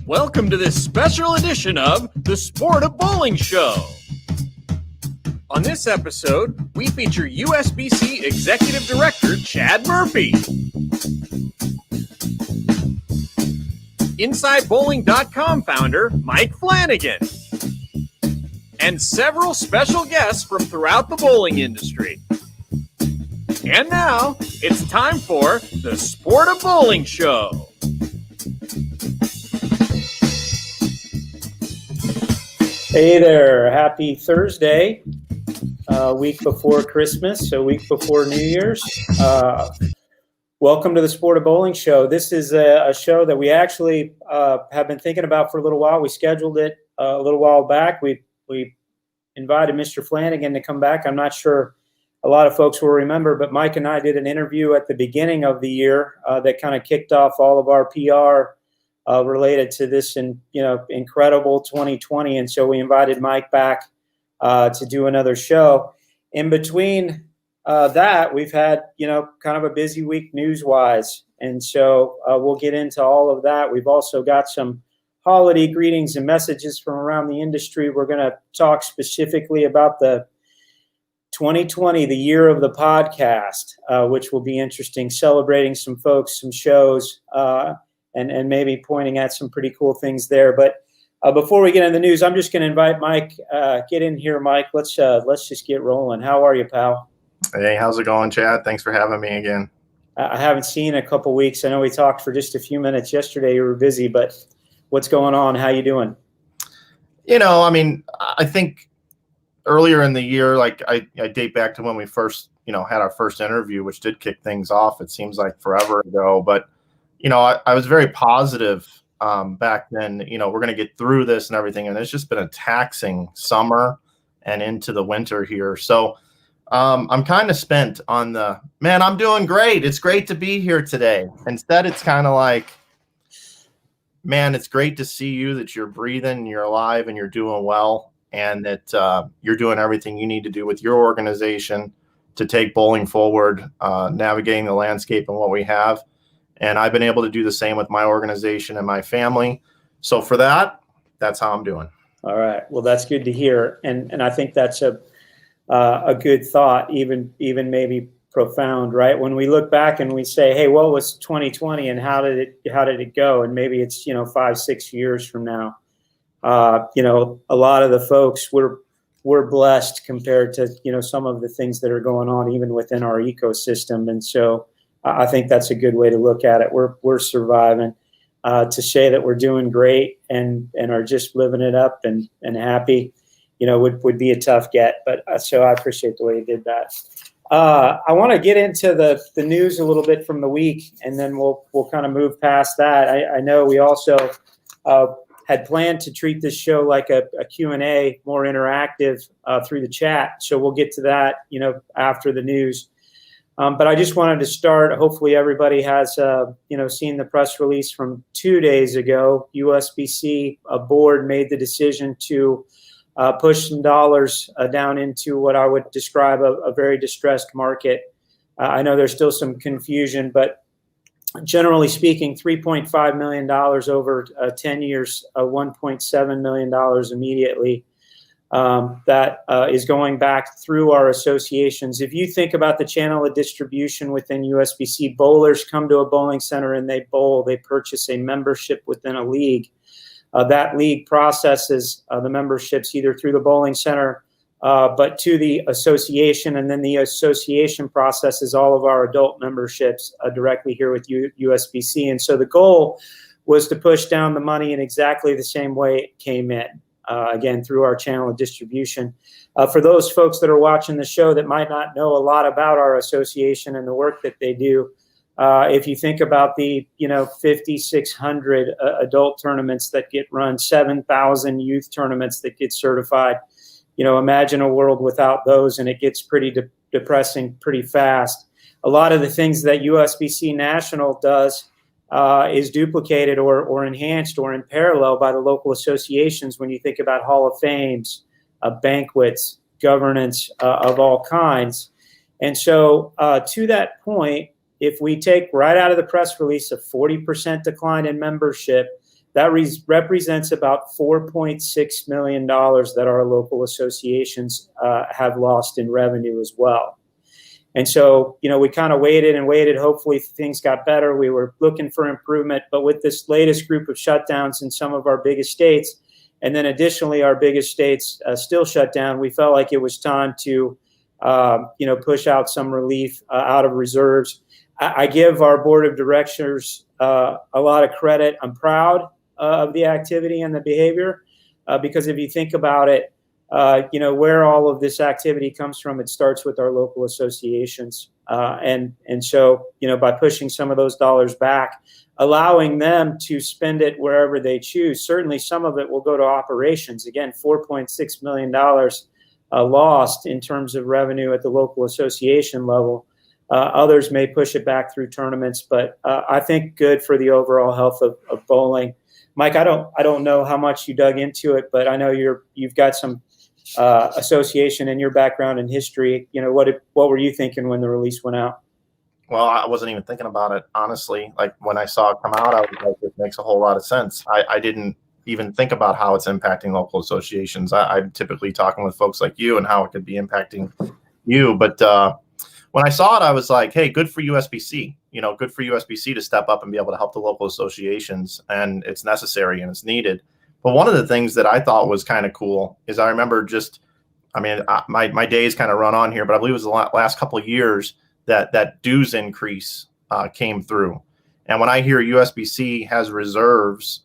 Welcome to this special edition of the Sport of Bowling Show. On this episode, we feature USBC Executive Director Chad Murphy, InsideBowling.com founder Mike Flanagan, and several special guests from throughout the bowling industry. And now, it's time for the Sport of Bowling Show. Hey there, happy Thursday, week before Christmas, so week before New Year's. Welcome to the Sport of Bowling Show. This is a show that we actually have been thinking about for a little while. We scheduled it a little while back. We invited Mr. Flanagan to come back. I'm not sure a lot of folks will remember, but Mike and I did an interview at the beginning of the year that kind of kicked off all of our PR related to this incredible 2020. And so we invited Mike back to do another show. In between that, we've had, kind of a busy week news-wise. And so we'll get into all of that. We've also got some holiday greetings and messages from around the industry. We're going to talk specifically about the 2020, the year of the podcast, which will be interesting, celebrating some folks, some shows, and maybe pointing at some pretty cool things there. But before we get into the news, I'm just going to invite Mike. Get in here, Mike. Let's just get rolling. How are you, pal? Hey, how's it going, Chad? Thanks for having me again. I haven't seen you in a couple weeks. I know we talked for just a few minutes yesterday. You were busy, but what's going on? How you doing? I think earlier in the year, like I date back to when we first, had our first interview, which did kick things off. It seems like forever ago, but I was very positive back then, we're going to get through this and everything. And it's just been a taxing summer and into the winter here. So I'm kind of spent on I'm doing great. It's great to be here today. Instead, it's kind of like, man, it's great to see you, that you're breathing, you're alive, and you're doing well, and that you're doing everything you need to do with your organization to take bowling forward, navigating the landscape and what we have. And I've been able to do the same with my organization and my family. So for that's how I'm doing. All right. Well, that's good to hear. And I think that's a good thought, even maybe profound, right? When we look back and we say, hey, what was 2020 and how did it go? And maybe it's, 5-6 years from now. A lot of the folks we're blessed compared to, some of the things that are going on even within our ecosystem. And so I think that's a good way to look at it. We're surviving. To say that we're doing great and are just living it up and happy, would be a tough get. But so I appreciate the way you did that. I want to get into the news a little bit from the week, and then we'll kind of move past that. I know we also had planned to treat this show like a Q&A, more interactive through the chat. So we'll get to that, after the news. But I just wanted to start. Hopefully everybody has, seen the press release from 2 days ago. USBC board made the decision to push some dollars down into what I would describe a very distressed market. I know there's still some confusion, but generally speaking, $3.5 million over 10 years, $1.7 million immediately. That is going back through our associations. If you think about the channel of distribution within USBC, bowlers come to a bowling center and they bowl. They purchase a membership within a league. That league processes the memberships either through the bowling center, but to the association, and then the association processes all of our adult memberships directly here with USBC. And so the goal was to push down the money in exactly the same way it came in. Again, through our channel of distribution. For those folks that are watching the show that might not know a lot about our association and the work that they do, if you think about the 5,600 adult tournaments that get run, 7,000 youth tournaments that get certified, imagine a world without those, and it gets pretty depressing pretty fast. A lot of the things that USBC National does is duplicated or enhanced or in parallel by the local associations when you think about Hall of Fames, banquets, governance of all kinds. And so to that point, if we take right out of the press release a 40% decline in membership, that represents about $4.6 million that our local associations have lost in revenue as well. And so, we kind of waited and waited. Hopefully things got better. We were looking for improvement, but with this latest group of shutdowns in some of our biggest states, and then additionally our biggest states still shut down, we felt like it was time to, push out some relief out of reserves. I give our board of directors a lot of credit. I'm proud of the activity and the behavior, because if you think about it, where all of this activity comes from, it starts with our local associations. And so, by pushing some of those dollars back, allowing them to spend it wherever they choose, certainly some of it will go to operations. Again, $4.6 million lost in terms of revenue at the local association level. Others may push it back through tournaments, but I think good for the overall health of bowling. Mike, I don't know how much you dug into it, but I know you've got some association in your background and history. What were you thinking when the release went out? Well, I wasn't even thinking about it, honestly. Like when I saw it come out, I was like, it makes a whole lot of sense. I didn't even think about how it's impacting local associations. I'm typically talking with folks like you and how it could be impacting you. But when I saw it, I was like, hey, good for USBC. Good for USBC to step up and be able to help the local associations. And it's necessary and it's needed. But one of the things that I thought was kind of cool is I remember my days kind of run on here, but I believe it was the last couple of years that dues increase came through. And when I hear USBC has reserves,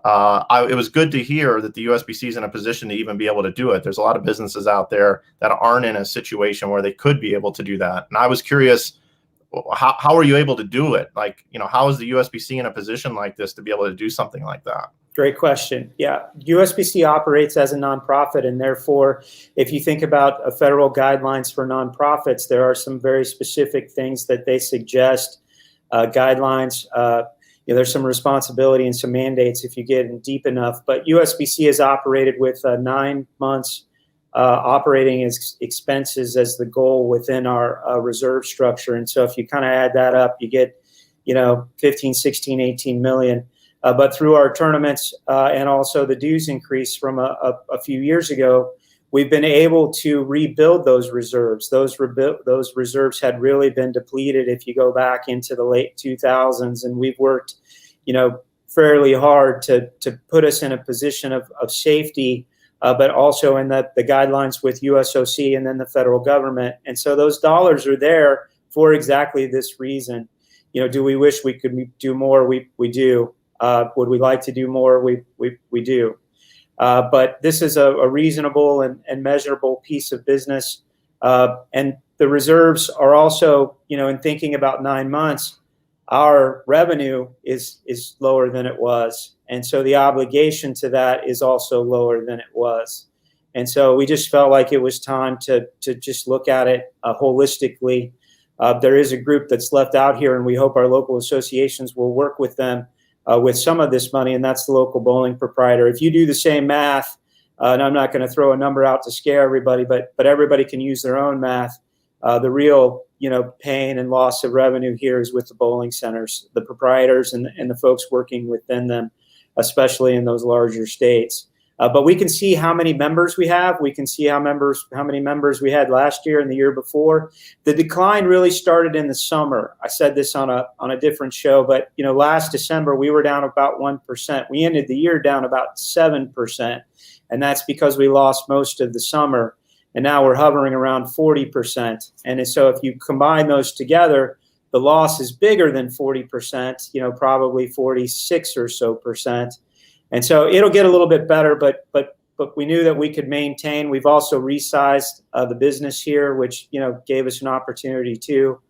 it was good to hear that the USBC is in a position to even be able to do it. There's a lot of businesses out there that aren't in a situation where they could be able to do that. And I was curious, how are you able to do it? Like, how is the USBC in a position like this to be able to do something like that? Great question. Yeah, USBC operates as a nonprofit, and therefore, if you think about federal guidelines for nonprofits, there are some very specific things that they suggest, guidelines. There's some responsibility and some mandates if you get in deep enough. But USBC has operated with 9 months operating expenses as the goal within our reserve structure. And so if you kind of add that up, you get, 15, 16, 18 million. But through our tournaments and also the dues increase from a few years ago, we've been able to rebuild those reserves. Those reserves had really been depleted if you go back into the late 2000s, and we've worked, fairly hard to put us in a position of safety, but also in the guidelines with USOC and then the federal government. And so those dollars are there for exactly this reason. Do we wish we could do more? We do. Would we like to do more? We do. But this is a reasonable and measurable piece of business. And the reserves are also, in thinking about 9 months, our revenue is lower than it was. And so the obligation to that is also lower than it was. And so we just felt like it was time to just look at it holistically. There is a group that's left out here, and we hope our local associations will work with them with some of this money, and that's the local bowling proprietor. If you do the same math, and I'm not going to throw a number out to scare everybody, but everybody can use their own math. The real, pain and loss of revenue here is with the bowling centers, the proprietors and the folks working within them, especially in those larger states. But we can see how many members we have. We can see how many members we had last year and the year before. The decline really started in the summer. I said this on a different show, but last December we were down about 1%. We ended the year down about 7%, and that's because we lost most of the summer. And now we're hovering around 40%. And so if you combine those together, the loss is bigger than 40%. Probably 46 or so percent. And so it'll get a little bit better, but we knew that we could maintain. We've also resized the business here, which gave us an opportunity too.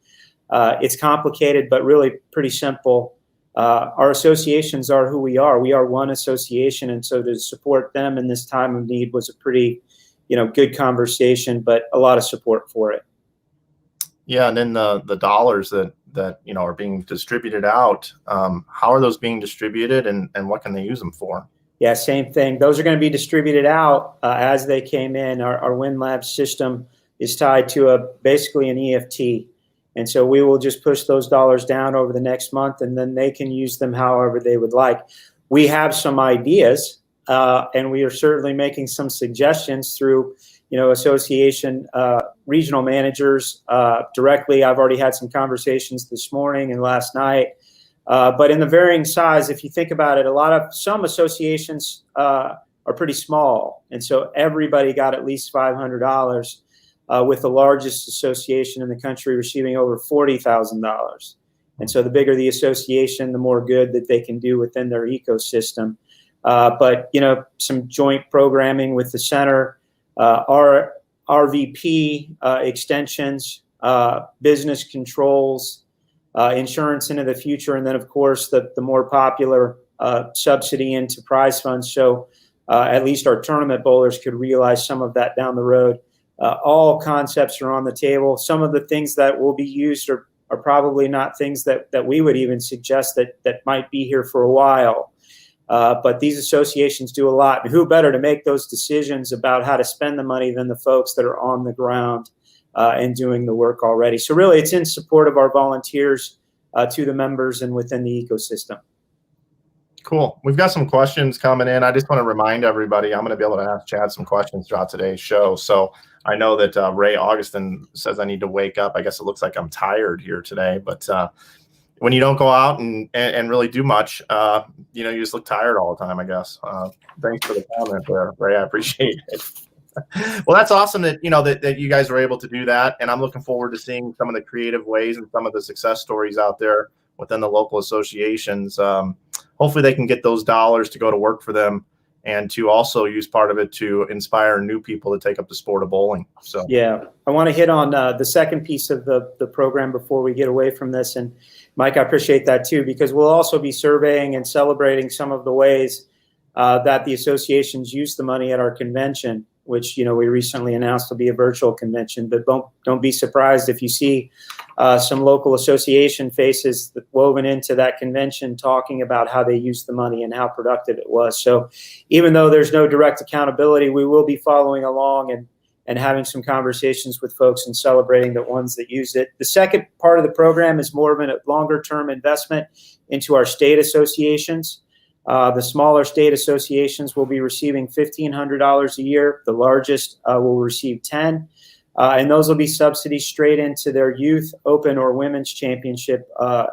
It's complicated, but really pretty simple. Our associations are who we are. We are one association, and so to support them in this time of need was a pretty, good conversation, but a lot of support for it. Yeah, and then the dollars that are being distributed out, how are those being distributed, and what can they use them for? Yeah, same thing. Those are going to be distributed out as they came in. Our WinLab system is tied to basically an EFT, and so we will just push those dollars down over the next month, and then they can use them however they would like. we have some ideas, and we are certainly making some suggestions through, association regional managers directly. I've already had some conversations this morning and last night. But in the varying size, if you think about it, some associations are pretty small, and so everybody got at least $500. With the largest association in the country receiving over $40,000. And so the bigger the association, the more good that they can do within their ecosystem. But, some joint programming with the center, our RVP extensions, business controls, insurance into the future, and then, of course, the more popular subsidy into prize funds. So at least our tournament bowlers could realize some of that down the road. All concepts are on the table. Some of the things that will be used are probably not things that we would even suggest that might be here for a while. But these associations do a lot. And who better to make those decisions about how to spend the money than the folks that are on the ground and doing the work already. So really, it's in support of our volunteers to the members and within the ecosystem. Cool. We've got some questions coming in. I just want to remind everybody, I'm going to be able to ask Chad some questions throughout today's show. So I know that Ray Augustin says I need to wake up. I guess it looks like I'm tired here today, but when you don't go out and really do much, you just look tired all the time, I guess. Thanks for the comment there, Ray. I appreciate it. Well, that's awesome that, that you guys were able to do that. And I'm looking forward to seeing some of the creative ways and some of the success stories out there within the local associations. Hopefully they can get those dollars to go to work for them and to also use part of it to inspire new people to take up the sport of bowling. So yeah, I want to hit on the second piece of the program before we get away from this. And Mike, I appreciate that too, because we'll also be surveying and celebrating some of the ways that the associations use the money at our convention, which, we recently announced will be a virtual convention. But don't be surprised if you see some local association faces woven into that convention talking about how they used the money and how productive it was. So even though there's no direct accountability, we will be following along and having some conversations with folks and celebrating the ones that used it. The second part of the program is more of a longer-term investment into our state associations. The smaller state associations will be receiving $1,500 a year. The largest will receive $10,000. And those will be subsidies straight into their youth, open, or women's championship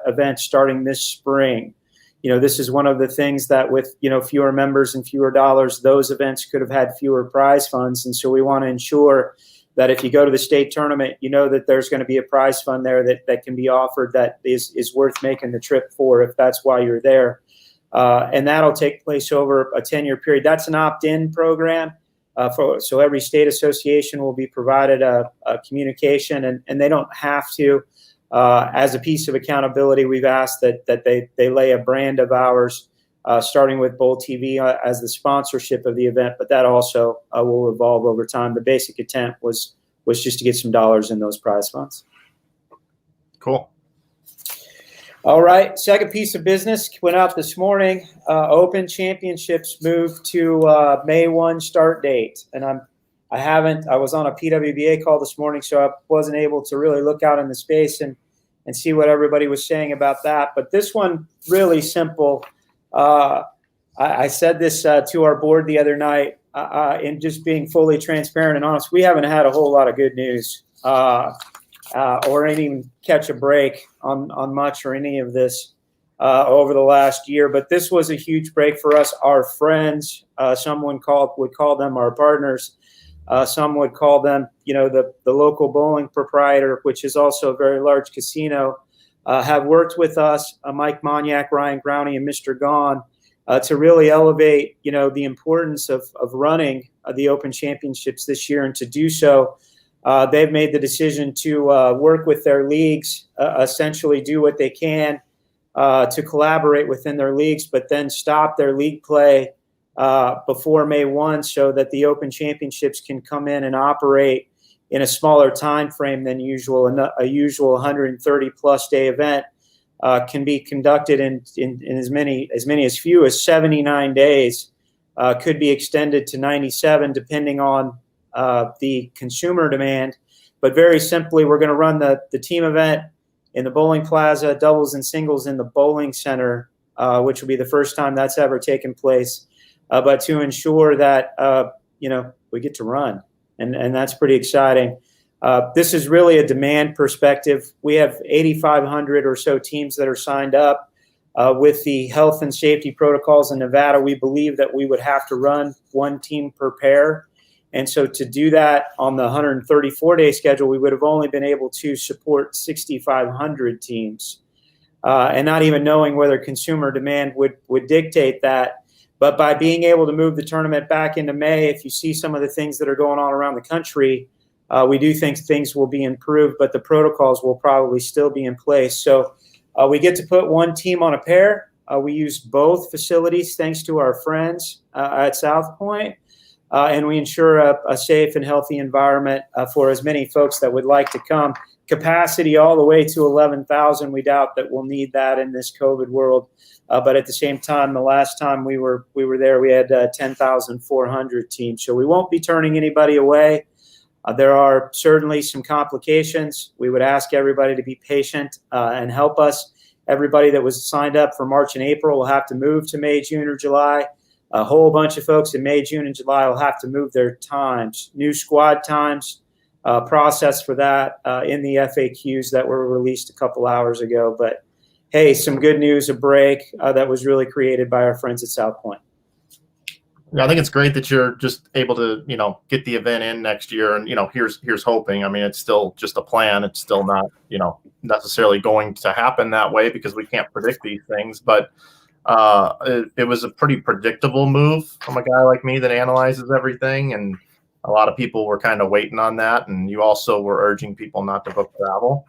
events starting this spring. This is one of the things that with, fewer members and fewer dollars, those events could have had fewer prize funds. And so we want to ensure that if you go to the state tournament, that there's going to be a prize fund there that can be offered that is worth making the trip for if that's why you're there. And that'll take place over a 10-year period. That's an opt-in program. So every state association will be provided a communication, and they don't have to. As a piece of accountability, we've asked that they lay a brand of ours, starting with Bowl TV as the sponsorship of the event, but that also will evolve over time. The basic intent was just to get some dollars in those prize funds. Cool. All right, second piece of business went out this morning. Open Championships moved to May 1 start date, and I was on a PWBA call this morning, so I wasn't able to really look out in the space and see what everybody was saying about that. But this one, really simple. I said this to our board the other night, and just being fully transparent and honest, we haven't had a whole lot of good news. Or even catch a break on much or any of this over the last year. But this was a huge break for us. Our friends, someone would call them our partners. Some would call them, the local bowling proprietor, which is also a very large casino, have worked with us, Mike Moniak, Ryan Growney, and Mr. Gahn, to really elevate, the importance of running the Open Championships this year. And to do so, they've made the decision to work with their leagues, essentially do what they can to collaborate within their leagues, but then stop their league play before May 1 so that the Open Championships can come in and operate in a smaller time frame than usual. And a usual 130-plus day event can be conducted in as many as few as 79 days, could be extended to 97 depending on the consumer demand. But very simply, we're going to run the team event in the bowling plaza, doubles and singles in the bowling center which will be the first time that's ever taken place, but to ensure that, we get to run. And that's pretty exciting. This is really a demand perspective. We have 8,500 or so teams that are signed up. With the health and safety protocols in Nevada, we believe that we would have to run one team per pair. And so to do that on the 134-day schedule, we would have only been able to support 6,500 teams. And not even knowing whether consumer demand would dictate that. But by being able to move the tournament back into May, if you see some of the things that are going on around the country, we do think things will be improved, but the protocols will probably still be in place. So we get to put one team on a pair. We use both facilities thanks to our friends at South Point. And we ensure a safe and healthy environment for as many folks that would like to come. Capacity all the way to 11,000. We doubt that we'll need that in this COVID world. But at the same time, the last time we were there, we had 10,400 teams. So we won't be turning anybody away. There are certainly some complications. We would ask everybody to be patient and help us. Everybody that was signed up for March and April will have to move to May, June, or July. A whole bunch of folks in May, June, and July will have to move their times, new squad times, process for that in the FAQs that were released a couple hours ago. But hey, some good news, a break that was really created by our friends at South Point. Yeah, I think it's great that you're just able to, get the event in next year. And, here's hoping. I mean, it's still just a plan. It's still not, necessarily going to happen that way because we can't predict these things. But it was a pretty predictable move from a guy like me that analyzes everything. And a lot of people were kind of waiting on that. And you also were urging people not to book travel.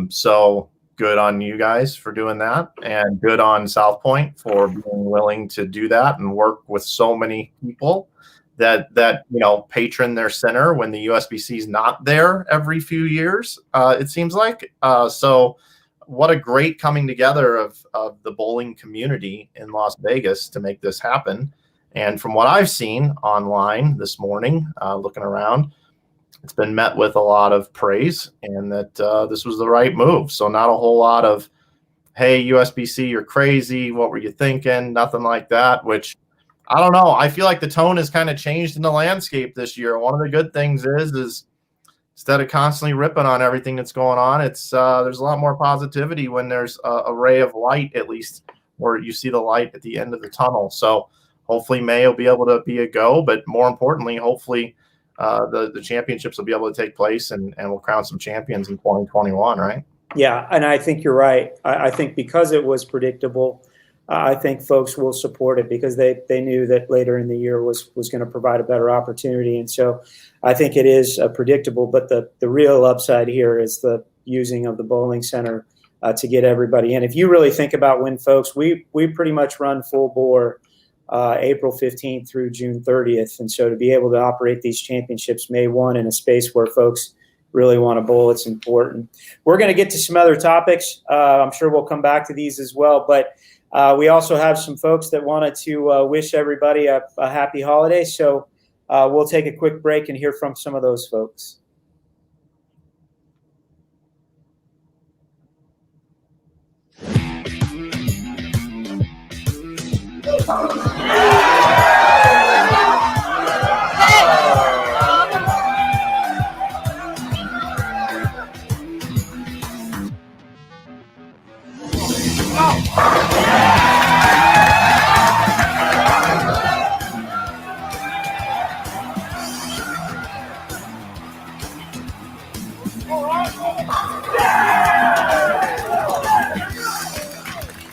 So good on you guys for doing that, and good on South Point for being willing to do that and work with so many people that patron their center when the USBC is not there every few years, it seems like. So what a great coming together of the bowling community in Las Vegas to make this happen. And from what I've seen online this morning, looking around, it's been met with a lot of praise and that this was the right move. So not a whole lot of, hey, USBC, you're crazy. What were you thinking? Nothing like that, which I don't know. I feel like the tone has kind of changed in the landscape this year. One of the good things is instead of constantly ripping on everything that's going on, it's there's a lot more positivity when there's a ray of light, at least where you see the light at the end of the tunnel. So hopefully May will be able to be a go, but more importantly, hopefully the championships will be able to take place and we'll crown some champions in 2021, right? Yeah, and I think you're right. I think because it was predictable, I think folks will support it because they knew that later in the year was going to provide a better opportunity. And so I think it is predictable, but the real upside here is the using of the bowling center to get everybody in. If you really think about when folks, we pretty much run full bore April 15th through June 30th. And so to be able to operate these championships May 1 in a space where folks really want to bowl, it's important. We're going to get to some other topics. I'm sure we'll come back to these as well. But we also have some folks that wanted to wish everybody a happy holiday. So we'll take a quick break and hear from some of those folks.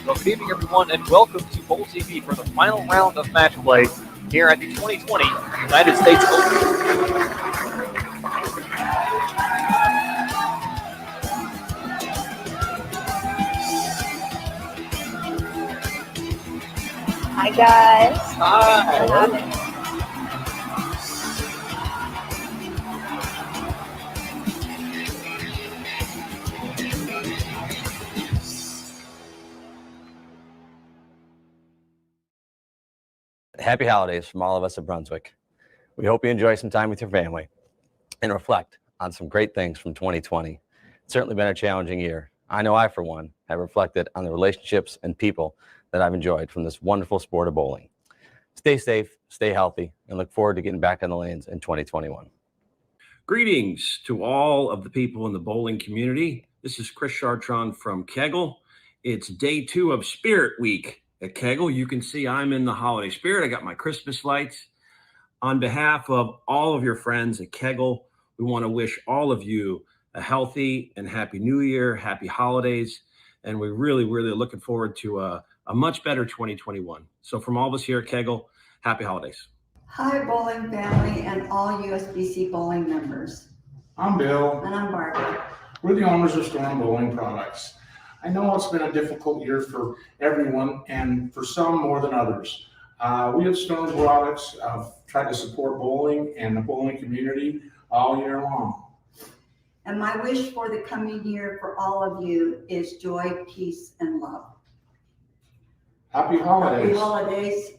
Well, good evening, everyone, and welcome to Bowl TV for the final round of match play here at the 2020 United States Open. Hi, guys. Hi. Happy holidays from all of us at Brunswick. We hope you enjoy some time with your family and reflect on some great things from 2020. It's certainly been a challenging year. I know I, for one, have reflected on the relationships and people that I've enjoyed from this wonderful sport of bowling. Stay safe, stay healthy, and look forward to getting back on the lanes in 2021. Greetings to all of the people in the bowling community. This is Chris Chartron from Kegel. It's day 2 of Spirit Week at Kegel. You can see I'm in the holiday spirit. I got my Christmas lights. On behalf of all of your friends at Kegel, we want to wish all of you a healthy and happy New Year, happy holidays, and we're really looking forward to a much better 2021. So from all of us here at Kegel, happy holidays. Hi, bowling family and all USBC bowling members. I'm Bill. And I'm Barbara. We're the owners of Storm Bowling Products. I know it's been a difficult year for everyone and for some more than others. We at Storm Products try to support bowling and the bowling community all year long. And my wish for the coming year for all of you is joy, peace, and love. Happy holidays. Happy holidays.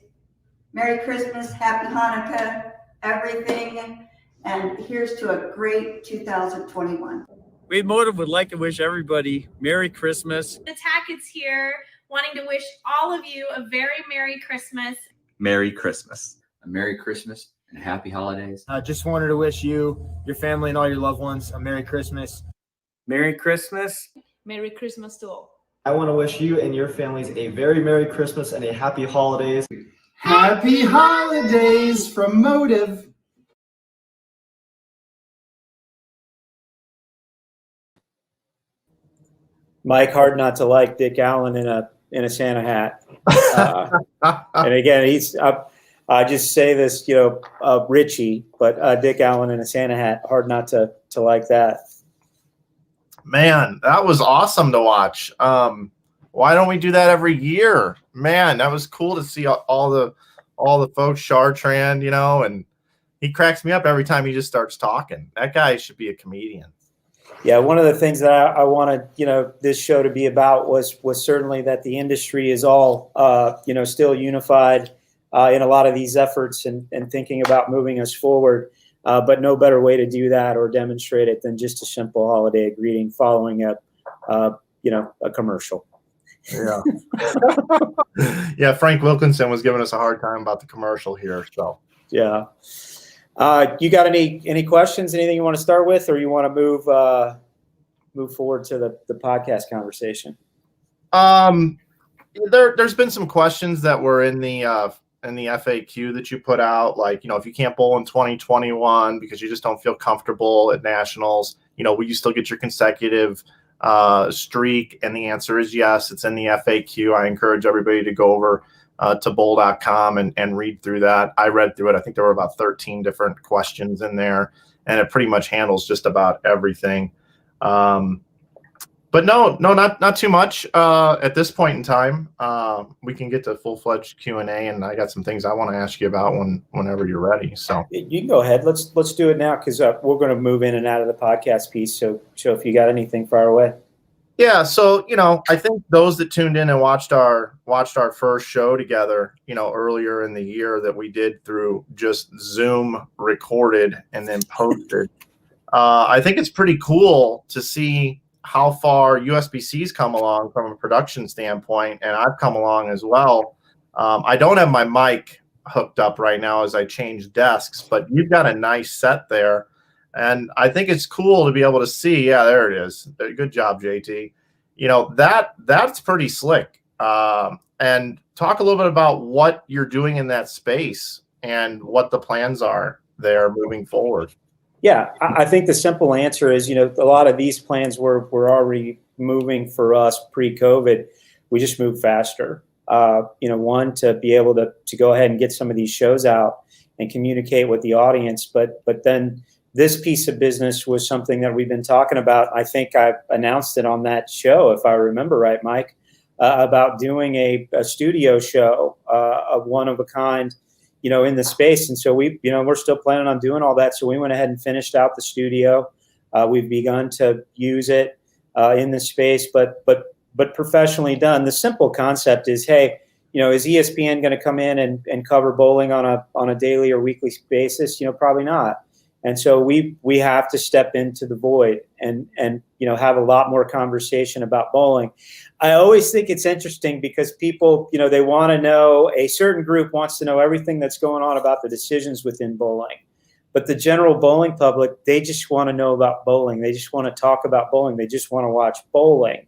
Merry Christmas, Happy Hanukkah, everything. And here's to a great 2021. Wade Motive would like to wish everybody Merry Christmas. The Tackett's here, wanting to wish all of you a very Merry Christmas. Merry Christmas. A Merry Christmas and Happy Holidays. I just wanted to wish you, your family, and all your loved ones a Merry Christmas. Merry Christmas. Merry Christmas to all. I want to wish you and your families a very Merry Christmas and a Happy Holidays. Happy holidays from Motive. Mike, hard not to like Dick Allen in a Santa hat. And again, he's I just say this, Richie, but Dick Allen in a Santa hat, hard not to like that. Man, that was awesome to watch. Why don't we do that every year? Man, that was cool to see all the folks, Chartrand, and he cracks me up every time he just starts talking. That guy should be a comedian. Yeah, one of the things that I wanted, this show to be about was certainly that the industry is all, still unified in a lot of these efforts and thinking about moving us forward. But no better way to do that or demonstrate it than just a simple holiday greeting following a commercial. Yeah. Yeah, Frank Wilkinson was giving us a hard time about the commercial here. So yeah. You got any questions? Anything you want to start with, or you want to move forward to the podcast conversation? There's been some questions that were in the FAQ that you put out, like, if you can't bowl in 2021 because you just don't feel comfortable at nationals, will you still get your consecutive streak? And the answer is yes. It's in the FAQ. I encourage everybody to go over to bowl.com and read through that. I read through it. I think there were about 13 different questions in there, and it pretty much handles just about everything. But no, not too much at this point in time. We can get to full-fledged Q&A, and I got some things I want to ask you about whenever you're ready. So you can go ahead. Let's do it now, because we're going to move in and out of the podcast piece. So if you got anything, fire away. Yeah, so I think those that tuned in and watched our first show together, earlier in the year that we did through just Zoom recorded and then posted. I think it's pretty cool to see how far USBC's come along from a production standpoint, and I've come along as well. I don't have my mic hooked up right now as I change desks, but you've got a nice set there. And I think it's cool to be able to see. Yeah, there it is. Good job, JT. That's pretty slick. And talk a little bit about what you're doing in that space and what the plans are there moving forward. Yeah, I think the simple answer is, a lot of these plans were already moving for us pre-COVID. We just moved faster. One, to be able to go ahead and get some of these shows out and communicate with the audience, but then this piece of business was something that we've been talking about. I think I announced it on that show, if I remember right, Mike, about doing a studio show of one of a kind, in the space. And so we're still planning on doing all that. So we went ahead and finished out the studio. We've begun to use it in the space, but professionally done. The simple concept is, hey, is ESPN going to come in and cover bowling on a daily or weekly basis? Probably not. And so we have to step into the void and have a lot more conversation about bowling. I always think it's interesting because people, they want to know, a certain group wants to know everything that's going on about the decisions within bowling. But the general bowling public, they just want to know about bowling. They just want to talk about bowling. They just want to watch bowling.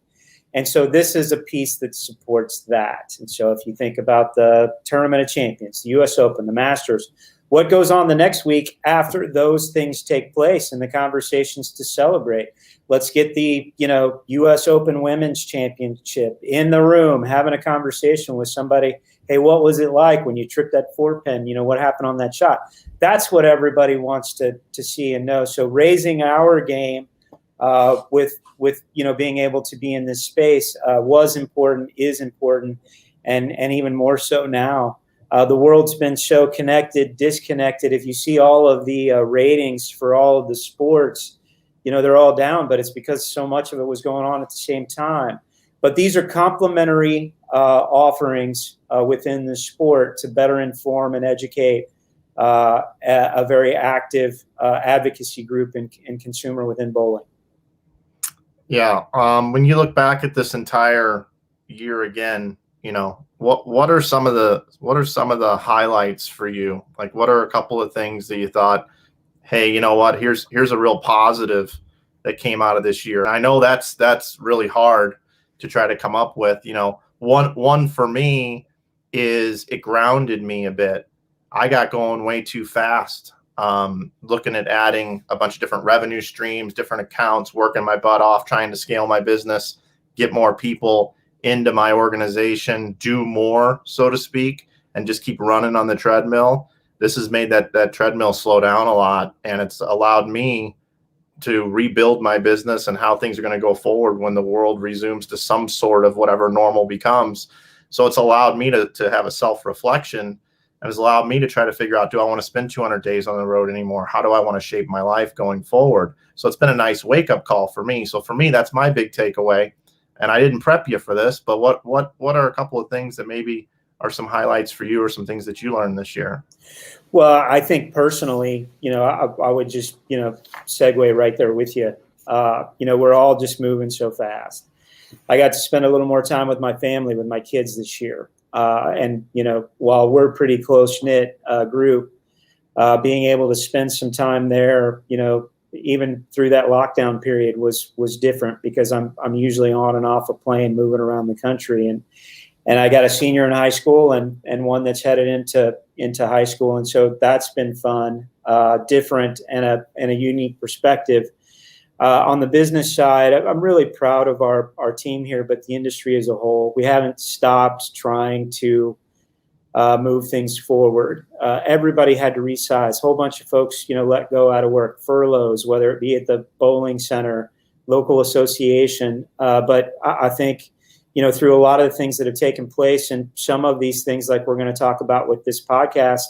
And so this is a piece that supports that. And so if you think about the Tournament of Champions, the US Open, the Masters, what goes on the next week after those things take place and the conversations to celebrate? Let's get the, US Open Women's Championship in the room, having a conversation with somebody. Hey, what was it like when you tripped that 4-pin? What happened on that shot? That's what everybody wants to see and know. So raising our game with being able to be in this space was important, is important, and even more so now. The world's been so connected, disconnected. If you see all of the ratings for all of the sports, they're all down, but it's because so much of it was going on at the same time. But these are complementary offerings within the sport to better inform and educate a very active advocacy group and consumer within bowling. Yeah. When you look back at this entire year again, what are some of the highlights for you? Like, what are a couple of things that you thought, hey, you know what, here's a real positive that came out of this year? I know that's really hard to try to come up with. One for me is it grounded me a bit. I got going way too fast, looking at adding a bunch of different revenue streams, different accounts, working my butt off, trying to scale my business, get more people into my organization, do more, so to speak, and just keep running on the treadmill. This has made that treadmill slow down a lot, and it's allowed me to rebuild my business and how things are going to go forward when the world resumes to some sort of whatever normal becomes. So it's allowed me to have a self-reflection, and has allowed me to try to figure out, do I want to spend 200 days on the road anymore? How do I want to shape my life going forward? So it's been a nice wake-up call for me. So for me, that's my big takeaway. And I didn't prep you for this, but what are a couple of things that maybe are some highlights for you, or some things that you learned this year? Well, I think personally, I would just, segue right there with you. We're all just moving so fast. I got to spend a little more time with my family, with my kids this year. And while we're a pretty close-knit group, being able to spend some time there, even through that lockdown period was different, because I'm usually on and off a plane moving around the country. And I got a senior in high school and one that's headed into high school. And so that's been fun, different, and a unique perspective. On the business side, I'm really proud of our team here, but the industry as a whole. We haven't stopped trying to move things forward. Everybody had to resize. A whole bunch of folks, let go out of work, furloughs, whether it be at the bowling center, local association. But I think, through a lot of the things that have taken place, and some of these things like we're going to talk about with this podcast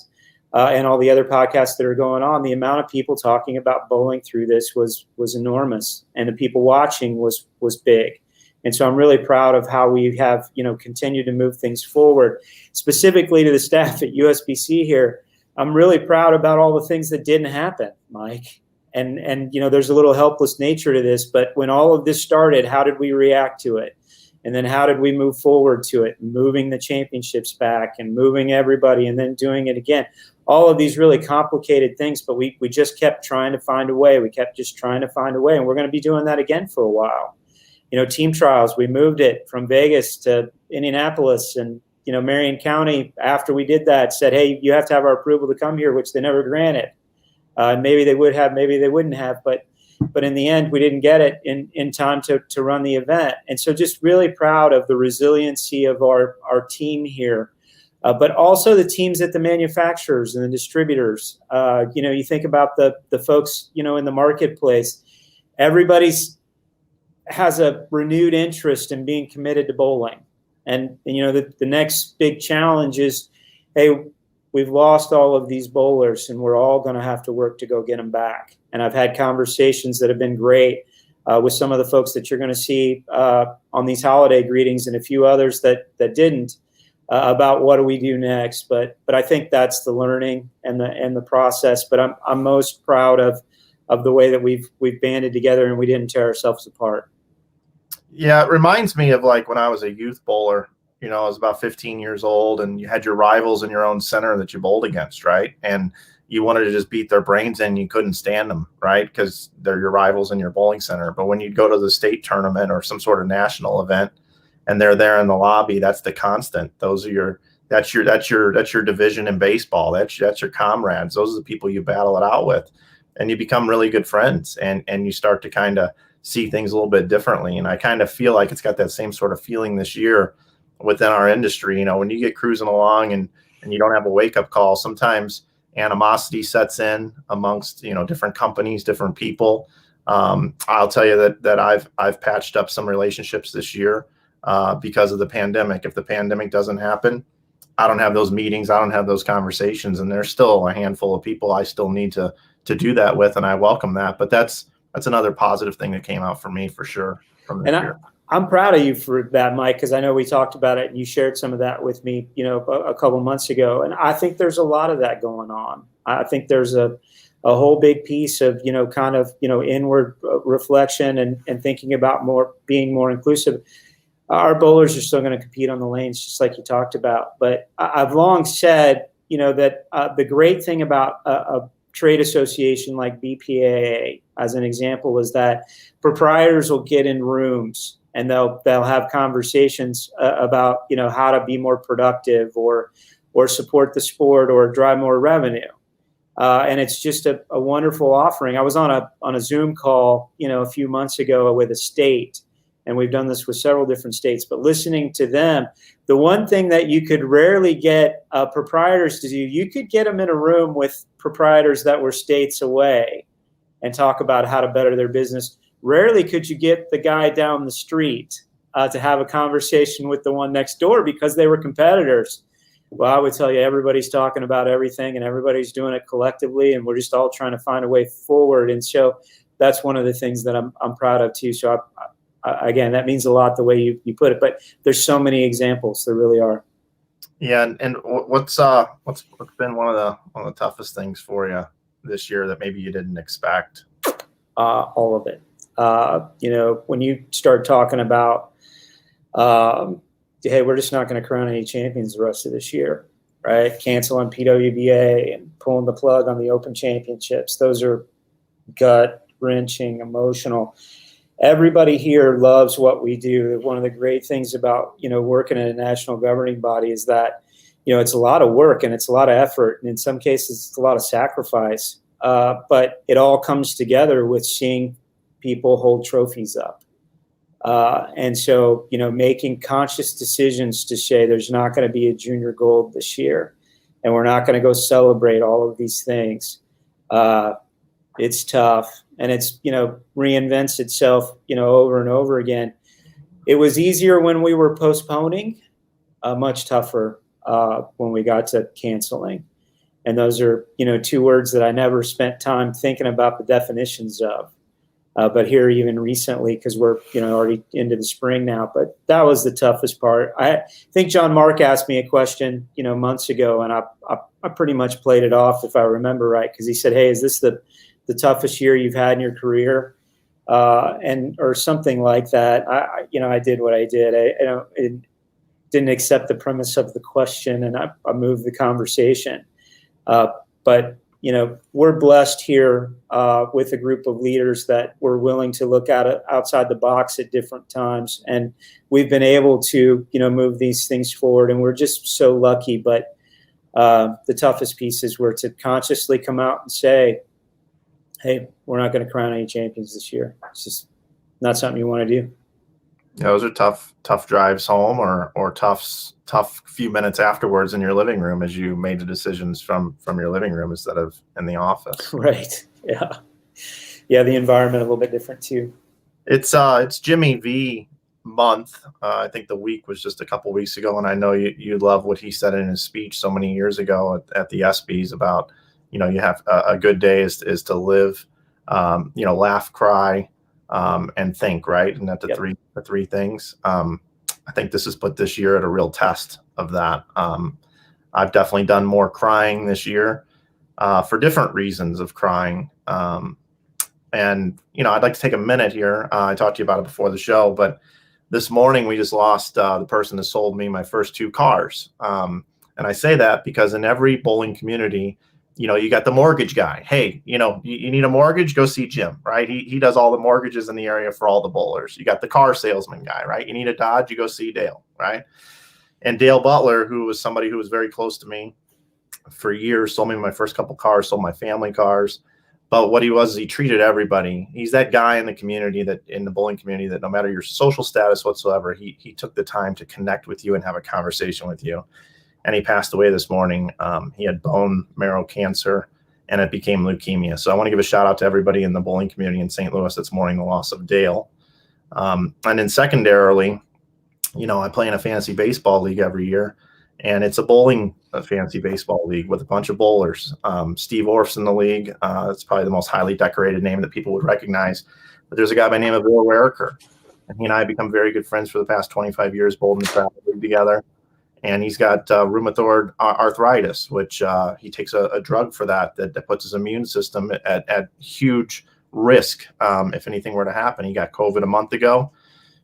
and all the other podcasts that are going on, the amount of people talking about bowling through this was enormous, and the people watching was big. And so I'm really proud of how we have, continued to move things forward. Specifically to the staff at USBC here, I'm really proud about all the things that didn't happen, Mike. And there's a little helpless nature to this, but when all of this started, how did we react to it? And then how did we move forward to it, moving the championships back and moving everybody and then doing it again? All of these really complicated things, but we just kept trying to find a way. We kept just trying to find a way, and we're going to be doing that again for a while. Team trials, we moved it from Vegas to Indianapolis, and, Marion County, after we did that, said, hey, you have to have our approval to come here, which they never granted. Maybe they would have, maybe they wouldn't have, but in the end, we didn't get it in time to run the event. And so just really proud of the resiliency of our team here, but also the teams at the manufacturers and the distributors. You think about the folks, in the marketplace, everybody's has a renewed interest in being committed to bowling. And the next big challenge is, hey, we've lost all of these bowlers, and we're all going to have to work to go get them back. And I've had conversations that have been great with some of the folks that you're going to see on these holiday greetings, and a few others that didn't. about what do we do next. But I think that's the learning and the process. But I'm most proud of the way that we've banded together and we didn't tear ourselves apart. Yeah, it reminds me of like when I was a youth bowler. You know, I was about 15 years old, and you had your rivals in your own center that you bowled against, right? And you wanted to just beat their brains in. You couldn't stand them, right? Because they're your rivals in your bowling center. But when you'd go to the state tournament or some sort of national event, and they're there in the lobby, that's the constant. Those are that's your division in baseball. That's your comrades. Those are the people you battle it out with, and you become really good friends, and you start to kind of see things a little bit differently. And I kind of feel like it's got that same sort of feeling this year within our industry. You know, when you get cruising along and you don't have a wake-up call, sometimes animosity sets in amongst, you know, different companies, different people. I'll tell you that I've patched up some relationships this year because of the pandemic. If the pandemic doesn't happen, I don't have those meetings, I don't have those conversations, and there's still a handful of people I still need to do that with, and I welcome that. But that's another positive thing that came out for me for sure from this year. I'm proud of you for that, Mike, because I know we talked about it and you shared some of that with me, you know, a couple months ago. And I think there's a lot of that going on. I think there's a whole big piece of, you know, kind of, you know, inward reflection and thinking about being more inclusive. Our bowlers are still going to compete on the lanes, just like you talked about. But I've long said, you know, that the great thing about a trade association like BPAA, as an example, is that proprietors will get in rooms and they'll have conversations about, you know, how to be more productive or support the sport or drive more revenue. And it's just a wonderful offering. I was on a Zoom call, you know, a few months ago with a state, and we've done this with several different states, but listening to them, the one thing that you could rarely get proprietors to do, you could get them in a room with proprietors that were states away and talk about how to better their business. Rarely could you get the guy down the street to have a conversation with the one next door because they were competitors. Well, I would tell you, everybody's talking about everything and everybody's doing it collectively, and we're just all trying to find a way forward. And so that's one of the things that I'm proud of too. So again, that means a lot the way you put it, but there's so many examples. There really are. Yeah. And what's been one of the toughest things for you this year that maybe you didn't expect? All of it. You know, when you start talking about, hey, we're just not going to crown any champions the rest of this year, right? Canceling PWBA and pulling the plug on the Open Championships. Those are gut-wrenching, emotional. Everybody here loves what we do. One of the great things about, you know, working in a national governing body is that, you know, it's a lot of work and it's a lot of effort. And in some cases, it's a lot of sacrifice. But it all comes together with seeing people hold trophies up. And so, you know, making conscious decisions to say there's not going to be a junior gold this year, and we're not going to go celebrate all of these things. It's tough, and it's, you know, reinvents itself, you know, over and over again. It was easier when we were postponing, much tougher when we got to canceling. And those are, you know, two words that I never spent time thinking about the definitions of. But here even recently, because we're, you know, already into the spring now, but that was the toughest part. I think John Mark asked me a question, you know, months ago, and I pretty much played it off, if I remember right, because he said, hey, is this the toughest year you've had in your career? And or something like that. I did what I did. I didn't accept the premise of the question, and I moved the conversation. But you know, we're blessed here with a group of leaders that were willing to look at it outside the box at different times, and we've been able to, you know, move these things forward. And we're just so lucky. But the toughest pieces were to consciously come out and say, hey, we're not going to crown any champions this year. It's just not something you want to do. Yeah, those are tough drives home or tough few minutes afterwards in your living room as you made the decisions from your living room instead of in the office. Right. Yeah. Yeah. The environment a little bit different too. It's Jimmy V month. I think the week was just a couple weeks ago, and I know you love what he said in his speech so many years ago at the ESPYs about, you know, you have a good day is to live, you know, laugh, cry, and think, right? And that the three things. I think this has put this year at a real test of that. I've definitely done more crying this year for different reasons of crying. And, I'd like to take a minute here. I talked to you about it before the show, but this morning we just lost the person that sold me my first 2 cars. And I say that because in every bowling community, you got the mortgage guy. Hey, you need a mortgage, go see Jim, right? He does all the mortgages in the area for all the bowlers. You got the car salesman guy, right? You need a Dodge, you go see Dale, right? And Dale Butler, who was somebody who was very close to me for years, sold me my first couple cars, sold my family cars. But what he was is he treated everybody. He's that guy in the community, that in the bowling community, that no matter your social status whatsoever, he took the time to connect with you and have a conversation with you. And he passed away this morning. He had bone marrow cancer, and it became leukemia. So I want to give a shout out to everybody in the bowling community in St. Louis that's mourning the loss of Dale. And then secondarily, I play in a fantasy baseball league every year, and it's a bowling fantasy baseball league with a bunch of bowlers. Steve Orf's in the league. It's probably the most highly decorated name that people would recognize. But there's a guy by the name of Bill Weriker, and he and I have become very good friends for the past 25 years, bowled in the travel league together. And he's got rheumatoid arthritis, which he takes a drug for that puts his immune system at huge risk if anything were to happen. He got COVID a month ago.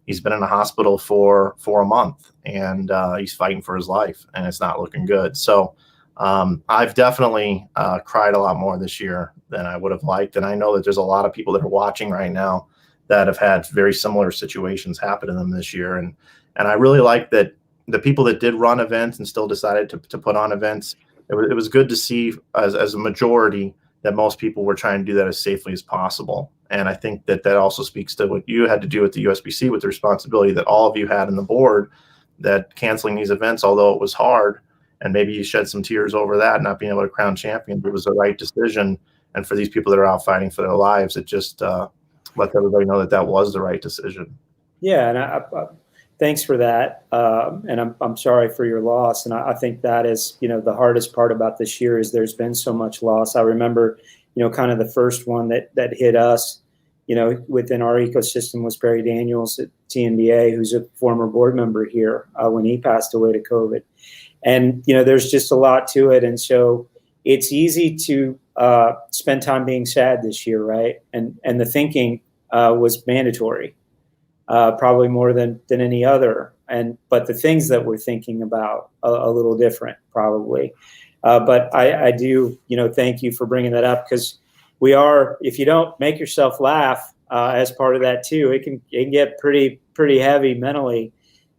He's been in the hospital for a month, and he's fighting for his life, and it's not looking good. So I've definitely cried a lot more this year than I would have liked. And I know that there's a lot of people that are watching right now that have had very similar situations happen to them this year. And I really like that the people that did run events and still decided to put on events, it was good to see as a majority that most people were trying to do that as safely as possible. And I think that also speaks to what you had to do at the USBC with the responsibility that all of you had in the board, that canceling these events, although it was hard, and maybe you shed some tears over that, not being able to crown champions, it was the right decision. And for these people that are out fighting for their lives, it just lets everybody know that was the right decision. Yeah, and I thanks for that. And I'm sorry for your loss. And I think that is, the hardest part about this year is there's been so much loss. I remember, kind of the first one that hit us, within our ecosystem was Barry Daniels at TNBA, who's a former board member here when he passed away to COVID. And, there's just a lot to it. And so it's easy to spend time being sad this year, right? And the thinking was mandatory. Probably more than any other, but the things that we're thinking about a little different, probably. But I do, thank you for bringing that up, because if you don't make yourself laugh as part of that too, it can get pretty heavy mentally.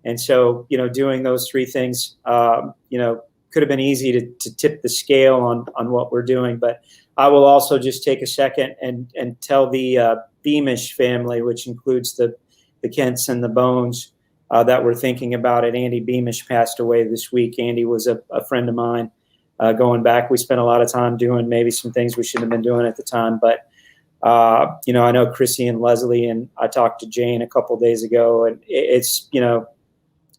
And so, doing those 3 things, could have been easy to tip the scale on what we're doing. But I will also just take a second and tell the Beamish family, which includes the Kents and the Bones, that we're thinking about it. Andy Beamish passed away this week. Andy was a friend of mine going back. We spent a lot of time doing maybe some things we shouldn't have been doing at the time. But, I know Chrissy and Leslie, and I talked to Jane a couple of days ago, and it's,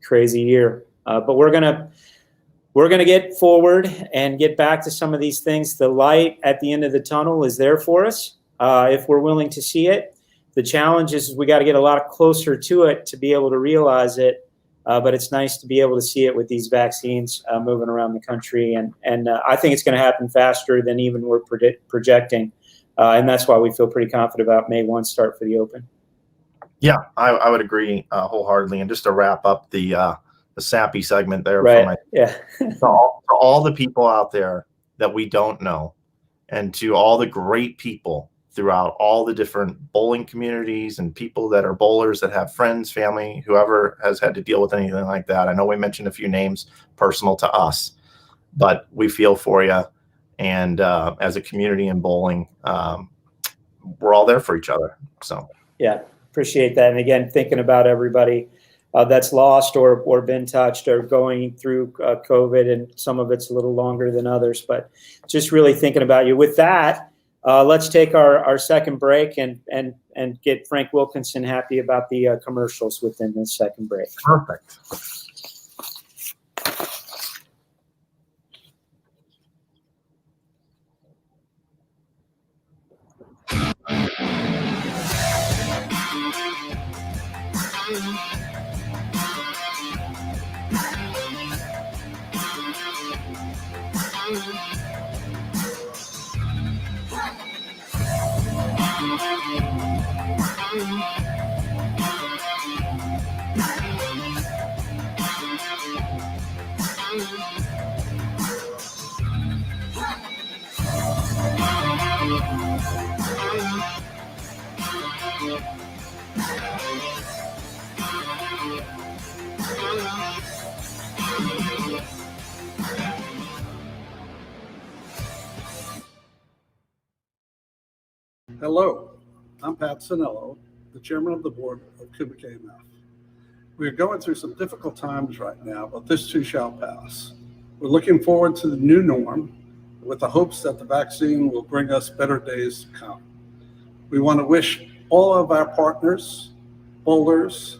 crazy year. But we're going to get forward and get back to some of these things. The light at the end of the tunnel is there for us if we're willing to see it. The challenge is we got to get a lot closer to it to be able to realize it. But it's nice to be able to see it with these vaccines moving around the country. And I think it's going to happen faster than even we're projecting. And that's why we feel pretty confident about May 1 start for the Open. Yeah, I would agree wholeheartedly. And just to wrap up the sappy segment there, right? For all the people out there that we don't know, and to all the great people throughout all the different bowling communities and people that are bowlers that have friends, family, whoever has had to deal with anything like that. I know we mentioned a few names personal to us, but we feel for you. And as a community in bowling, we're all there for each other. So, yeah, appreciate that. And again, thinking about everybody that's lost or been touched or going through COVID, and some of it's a little longer than others, but just really thinking about you. With that, let's take our second break and get Frank Wilkinson happy about the commercials within this second break. Perfect. Hello, I'm Pat Sinello, the chairman of the board of Pwba KMF. We are going through some difficult times right now, but this too shall pass. We're looking forward to the new norm with the hopes that the vaccine will bring us better days to come. We want to wish all of our partners, bowlers,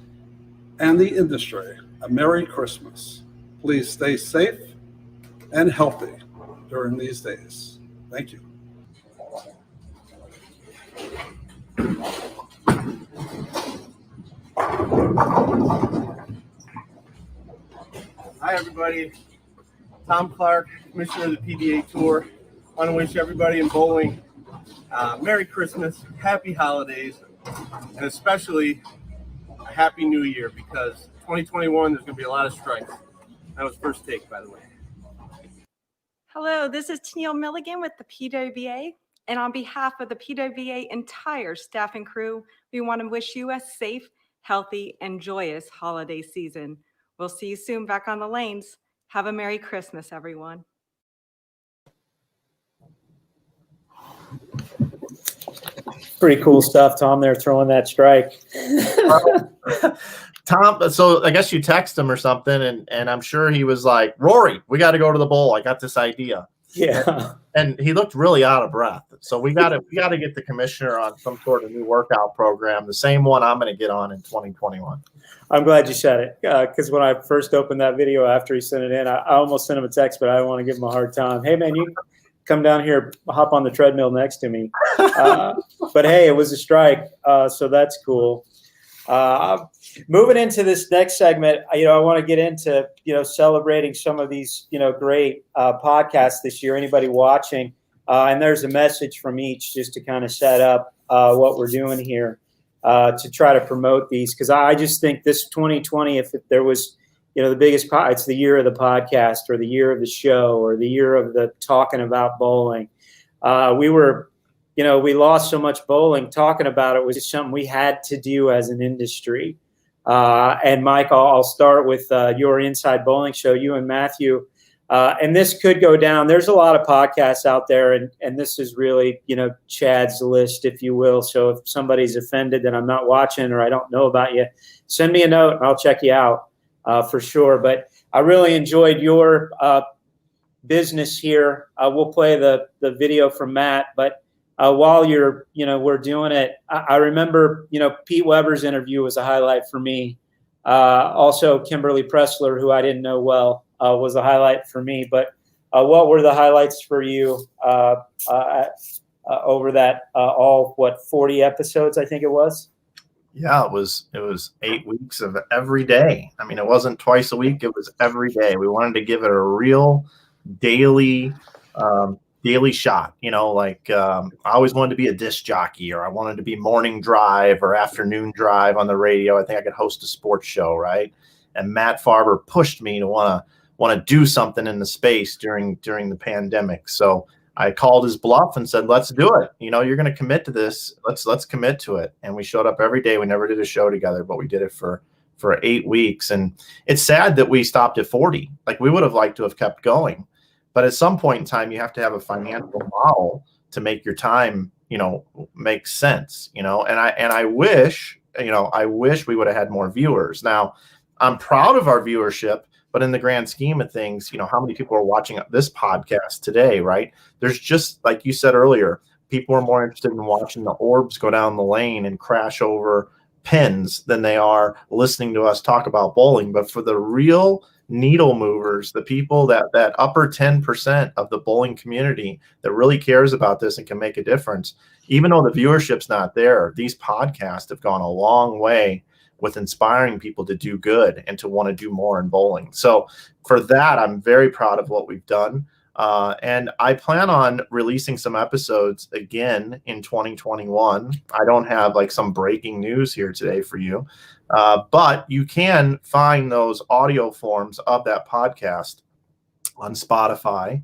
and the industry a Merry Christmas. Please stay safe and healthy during these days. Thank you. Hi, everybody. Tom Clark, Commissioner of the PBA Tour. I want to wish everybody in bowling Merry Christmas, Happy Holidays, and especially a Happy New Year, because 2021, there's going to be a lot of strikes. That was First Take, by the way. Hello, this is Tennille Milligan with the PWBA. And on behalf of the PWBA entire staff and crew, we want to wish you a safe, healthy, and joyous holiday season. We'll see you soon back on the lanes. Have a Merry Christmas, everyone. Pretty cool stuff, Tom, there throwing that strike. Tom, so I guess you text him or something, and I'm sure he was like, Rory, we got to go to the bowl. I got this idea. Yeah. And he looked really out of breath. So we got to get the commissioner on some sort of new workout program, the same one I'm going to get on in 2021. I'm glad you said it, because when I first opened that video after he sent it in, I almost sent him a text, but I didn't want to give him a hard time. Hey, man, you come down here, hop on the treadmill next to me. But, hey, it was a strike, so that's cool. Moving into this next segment, I want to get into, celebrating some of these, great podcasts this year. Anybody watching, and there's a message from each just to kind of set up what we're doing here to try to promote these, because I just think this 2020, if there was, the biggest, it's the year of the podcast or the year of the show or the year of the talking about bowling. We lost so much bowling. Talking about it was just something we had to do as an industry. And Mike, I'll start with your Inside Bowling Show, you and Matthew. And this could go down. There's a lot of podcasts out there, and this is really, Chad's list, if you will. So if somebody's offended that I'm not watching or I don't know about you, send me a note and I'll check you out for sure. But I really enjoyed your business here. We'll play the video from Matt, but while we're doing it, I remember, Pete Weber's interview was a highlight for me. Also, Kimberly Pressler, who I didn't know well, was a highlight for me. But what were the highlights for you over that 40 episodes, I think it was? Yeah, it was 8 weeks of every day. I mean, it wasn't twice a week. It was every day. We wanted to give it a real daily shot, I always wanted to be a disc jockey, or I wanted to be morning drive or afternoon drive on the radio. I think I could host a sports show, right? And Matt Farber pushed me to want to do something in the space during the pandemic. So I called his bluff and said, let's do it. You're going to commit to this. Let's commit to it. And we showed up every day. We never did a show together, but we did it for 8 weeks. And it's sad that we stopped at 40. Like, we would have liked to have kept going. But at some point in time, you have to have a financial model to make your time, make sense, and I wish we would have had more viewers. Now, I'm proud of our viewership, but in the grand scheme of things, how many people are watching this podcast today, right? There's just, like you said earlier, people are more interested in watching the orbs go down the lane and crash over pins than they are listening to us talk about bowling. But for the real needle movers, the people that upper 10% of the bowling community that really cares about this and can make a difference, even though the viewership's not there, these podcasts have gone a long way with inspiring people to do good and to want to do more in bowling. So for that, I'm very proud of what we've done. And I plan on releasing some episodes again in 2021. I don't have like some breaking news here today for you, but you can find those audio forms of that podcast on Spotify,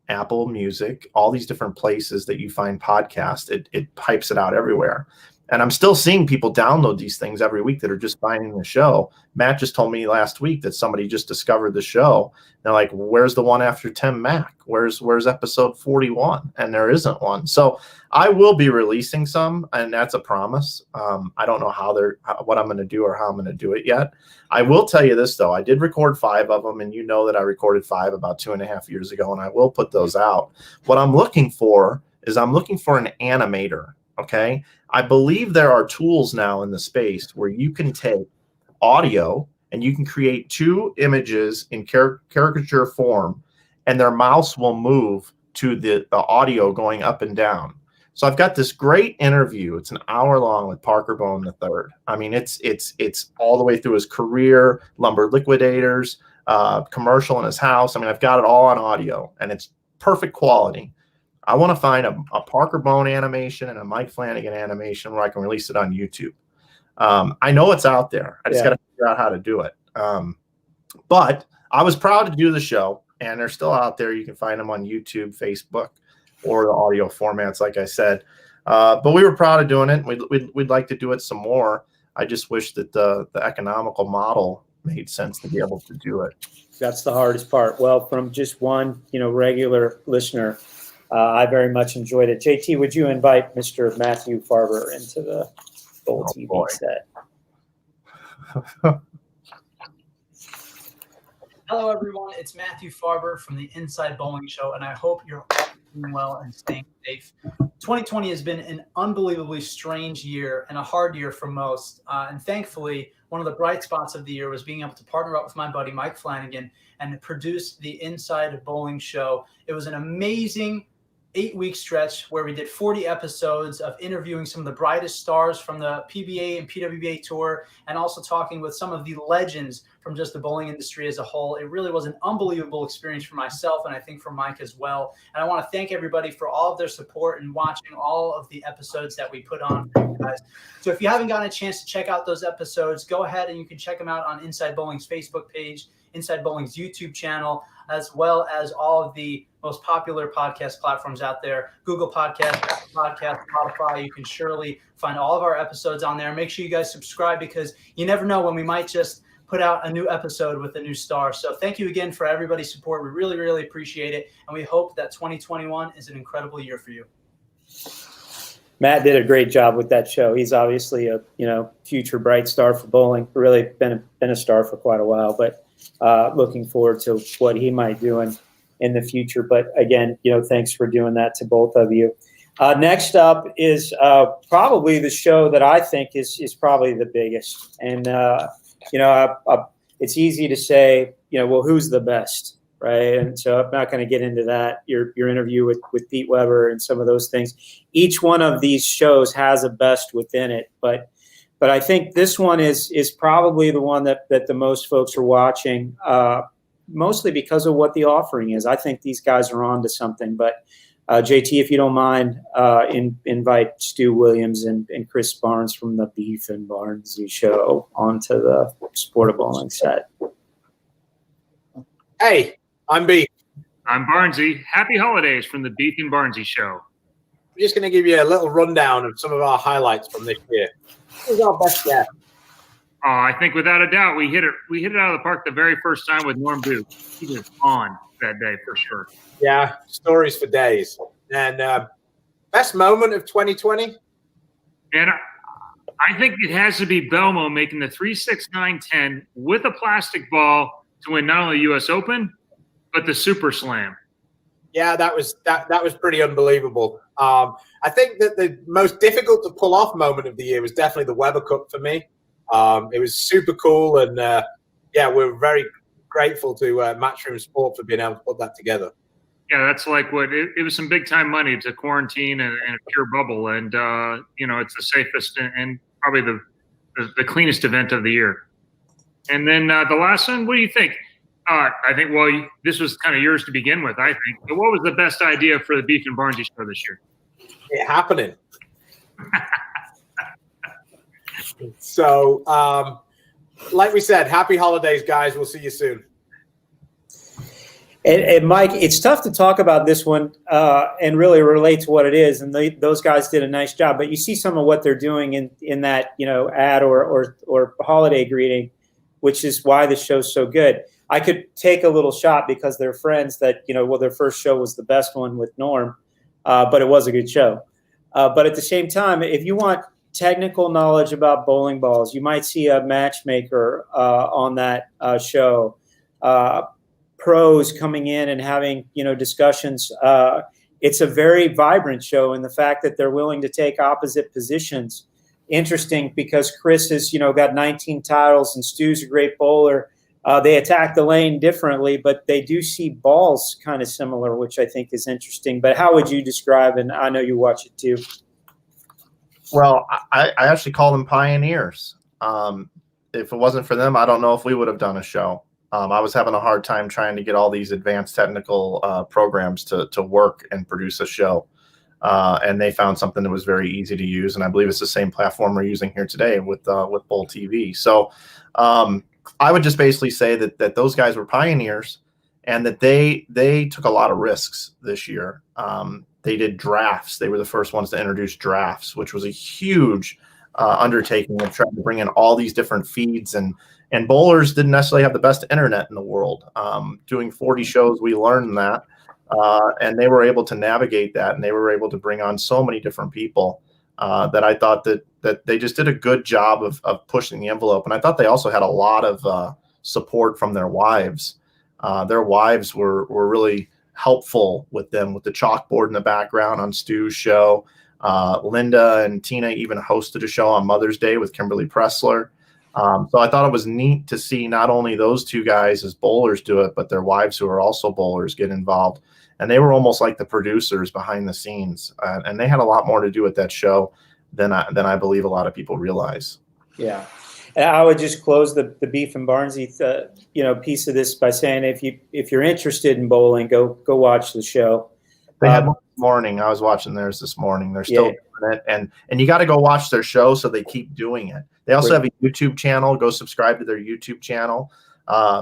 Apple Music, all these different places that you find podcasts. It pipes it out everywhere. And I'm still seeing people download these things every week that are just finding the show. Matt just told me last week that somebody just discovered the show. They're like, where's the one after Tim Mack? Where's episode 41? And there isn't one. So I will be releasing some, and that's a promise. I don't know what I'm going to do or how I'm going to do it yet. I will tell you this, though. I did record 5 of them, and you know that I recorded 5 about 2.5 years ago, and I will put those out. What I'm looking for is an animator. Okay. I believe there are tools now in the space where you can take audio and you can create 2 images in caricature form, and their mouse will move to the audio going up and down. So I've got this great interview. It's an hour long with Parker Bone III. I mean, it's all the way through his career, Lumber Liquidators, commercial in his house. I mean, I've got it all on audio, and it's perfect quality. I want to find a Parker Bone animation and a Mike Flanagan animation where I can release it on YouTube. I know it's out there. I just got to figure out how to do it. But I was proud to do the show, and they're still out there. You can find them on YouTube, Facebook, or the audio formats, like I said. But we were proud of doing it. We'd like to do it some more. I just wish that the economical model made sense to be able to do it. That's the hardest part. Well, from just one, regular listener, I very much enjoyed it. JT, would you invite Mr. Matthew Farber into the Bowl TV set? Hello, everyone. It's Matthew Farber from the Inside Bowling Show, and I hope you're all doing well and staying safe. 2020 has been an unbelievably strange year and a hard year for most. And thankfully, one of the bright spots of the year was being able to partner up with my buddy Mike Flanagan and produce the Inside Bowling Show. It was an amazing 8-week stretch where we did 40 episodes of interviewing some of the brightest stars from the PBA and PWBA tour, and also talking with some of the legends from just the bowling industry as a whole. It really was an unbelievable experience for myself, and I think for Mike as well. And I want to thank everybody for all of their support and watching all of the episodes that we put on for you guys. So if you haven't gotten a chance to check out those episodes, go ahead and you can check them out on Inside Bowling's Facebook page, Inside Bowling's YouTube channel, as well as all of the most popular podcast platforms out there. Google Podcast, Apple Podcast, Spotify. You can surely find all of our episodes on there. Make sure you guys subscribe, because you never know when we might just put out a new episode with a new star. So thank you again for everybody's support. We really, really appreciate it. And we hope that 2021 is an incredible year for you. Matt did a great job with that show. He's obviously a future bright star for bowling. Really been a star for quite a while, but looking forward to what he might do in the future. But again, thanks for doing that to both of you. Next up is probably the show that I think is probably the biggest. And it's easy to say, well, who's the best, right? And so I'm not going to get into that. Your interview with Pete Weber and some of those things. Each one of these shows has a best within it, but I think this one is probably the one that the most folks are watching, mostly because of what the offering is. I think these guys are on to something. But JT, if you don't mind, invite Stu Williams and Chris Barnes from the Beef and Barnesy show onto the Sport of Bowling set. Hey, I'm Beef. I'm Barnesy. Happy holidays from the Beef and Barnesy show. I'm just going to give you a little rundown of some of our highlights from this year. Who's our best guest? I think without a doubt we hit it out of the park the very first time with Norm Duke. He was on that day for sure. Yeah, stories for days. And best moment of 2020? And I think it has to be Belmo making the 3-6-9-10 with a plastic ball to win not only the U.S. Open, but the Super Slam. Yeah, that was pretty unbelievable. I think that the most difficult to pull off moment of the year was definitely the Weber Cup for me. It was super cool, and we're very grateful to Matchroom Sport for being able to put that together. Yeah, that's like it was some big time money to quarantine and a pure bubble, and it's the safest and probably the cleanest event of the year. And then the last one, what do you think? I think, well, this was kind of yours to begin with, I think. But what was the best idea for the Beef and Barnsey show this year? It happening. So, like we said, happy holidays, guys. We'll see you soon. And Mike, it's tough to talk about this one and really relate to what it is. And those guys did a nice job. But you see some of what they're doing in that ad or holiday greeting, which is why the show's so good. I could take a little shot because they're friends that their first show was the best one with Norm, but it was a good show. But at the same time, if you want technical knowledge about bowling balls, you might see a matchmaker on that show. Pros coming in and having discussions. It's a very vibrant show in the fact that they're willing to take opposite positions. Interesting because Chris has got 19 titles and Stu's a great bowler. They attack the lane differently, but they do see balls kind of similar, which I think is interesting. But how would you describe? And I know you watch it too. Well, I actually call them pioneers. If it wasn't for them, I don't know if we would have done a show. I was having a hard time trying to get all these advanced technical programs to work and produce a show. And they found something that was very easy to use. And I believe it's the same platform we're using here today with Bowl TV. So I would just basically say that those guys were pioneers and that they took a lot of risks this year. They did drafts. They were the first ones to introduce drafts, which was a huge undertaking of trying to bring in all these different feeds. And bowlers didn't necessarily have the best internet in the world. Doing 40 shows, we learned that. And they were able to navigate that, and they were able to bring on so many different people that I thought that they just did a good job of pushing the envelope. And I thought they also had a lot of support from their wives. Their wives were really helpful with them, with the chalkboard in the background on Stu's show. Linda and Tina even hosted a show on Mother's Day with Kimberly Pressler. So I thought it was neat to see not only those two guys as bowlers do it, but their wives who are also bowlers get involved. And they were almost like the producers behind the scenes. And they had a lot more to do with that show than I believe a lot of people realize. Yeah. And I would just close the Beef and Barnsey piece of this by saying if you're interested in bowling, go watch the show. They had one this morning. I was watching theirs this morning. They're still doing it. And you got to go watch their show so they keep doing it. They also have a YouTube channel. Go subscribe to their YouTube channel.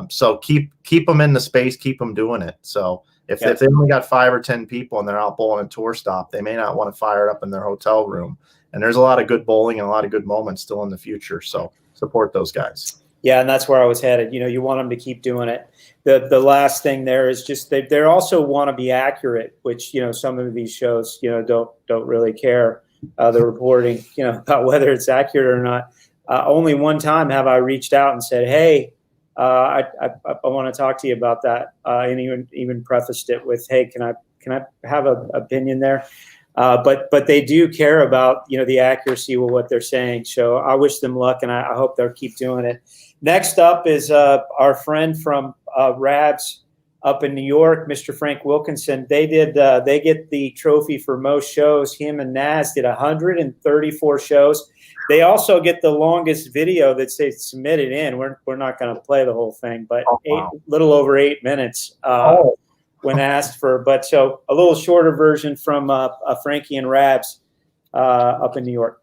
So keep them in the space, keep them doing it. So if they only got 5 or 10 people and they're out bowling a tour stop, they may not want to fire it up in their hotel room. And there's a lot of good bowling and a lot of good moments still in the future. So support those guys. Yeah, and that's where I was headed. You want them to keep doing it. The last thing there is just they also want to be accurate, which some of these shows don't really care the reporting about whether it's accurate or not. Only one time have I reached out and said, "Hey, I want to talk to you about that," and even prefaced it with, "Hey, can I have an opinion there?" But they do care about the accuracy of what they're saying. So I wish them luck, and I hope they'll keep doing it. Next up is our friend from Rabs up in New York, Mr. Frank Wilkinson. They get the trophy for most shows. Him and Naz did 134 shows. They also get the longest video that they submitted in. We're not going to play the whole thing, but little over 8 minutes. When asked for, but so a little shorter version from Frankie and Rabs up in New York.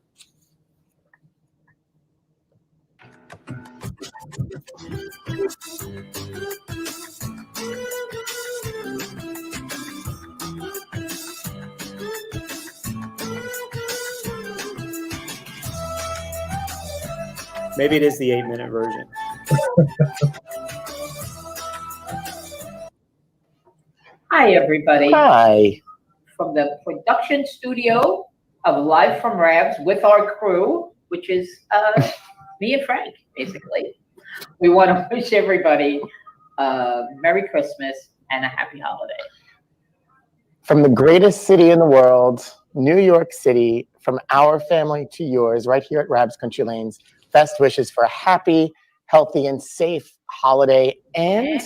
Maybe it is the 8-minute version. Hi, everybody. Hi. From the production studio of Live from Rabs with our crew, which is me and Frank, basically. We want to wish everybody Merry Christmas and a Happy Holiday. From the greatest city in the world, New York City, from our family to yours, right here at Rabs Country Lanes, best wishes for a happy, healthy, and safe holiday and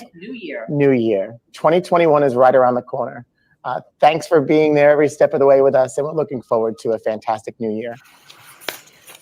New Year. 2021 is right around the corner. Thanks for being there every step of the way with us, and we're looking forward to a fantastic new year.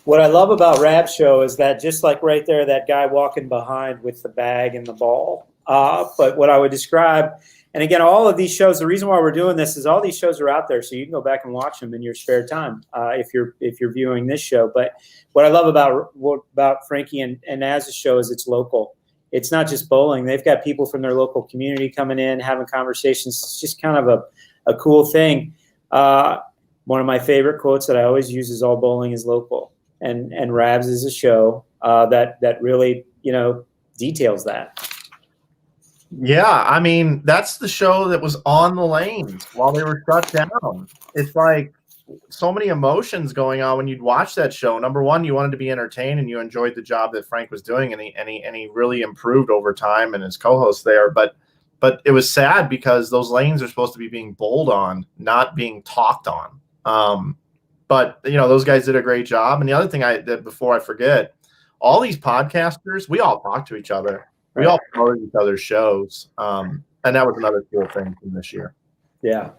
What I love about Rab's show is that just like right there, that guy walking behind with the bag and the ball, But what I would describe, and again, all of these shows, the reason why we're doing this is all these shows are out there, so you can go back and watch them in your spare time if you're viewing this show. But what I love about Frankie and Naz's show is it's local. It's not just bowling. They've got people from their local community coming in, having conversations. It's just kind of a cool thing. One of my favorite quotes that I always use is all bowling is local. And Rabs is a show that really, details that. Yeah, I mean, that's the show that was on the lanes while they were shut down. It's like so many emotions going on when you'd watch that show. Number one, you wanted to be entertained and you enjoyed the job that Frank was doing, and he really improved over time and his co-host there. But it was sad because those lanes are supposed to be being bowled on, not being talked on. But those guys did a great job. And the other thing that before I forget, all these podcasters, we all talk to each other. We all promoted each other's shows. And that was another cool thing from this year. Yeah.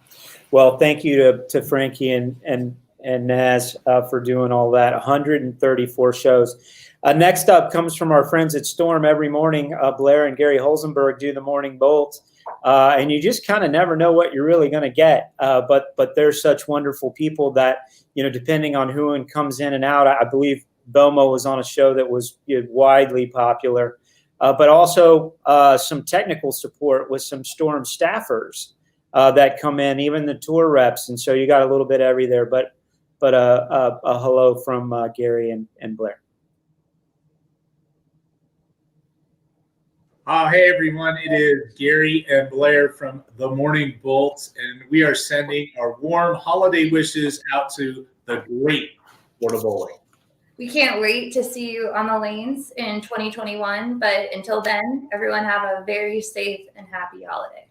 Well, thank you to Frankie and Naz for doing all that. 134 shows. Next up comes from our friends at Storm every morning. Blair and Gary Holzenberg do the morning bolt. And you just kind of never know what you're really going to get. But they're such wonderful people that, depending on who comes in and out, I believe Belmo was on a show that was widely popular. But also some technical support with some Storm staffers that come in, even the tour reps. And so you got a little bit every there. But a hello from Gary and Blair. Hey everyone, it is Gary and Blair from The Morning Bolt, and we are sending our warm holiday wishes out to the great Florida bowling. We can't wait to see you on the lanes in 2021, but until then, everyone have a very safe and happy holiday.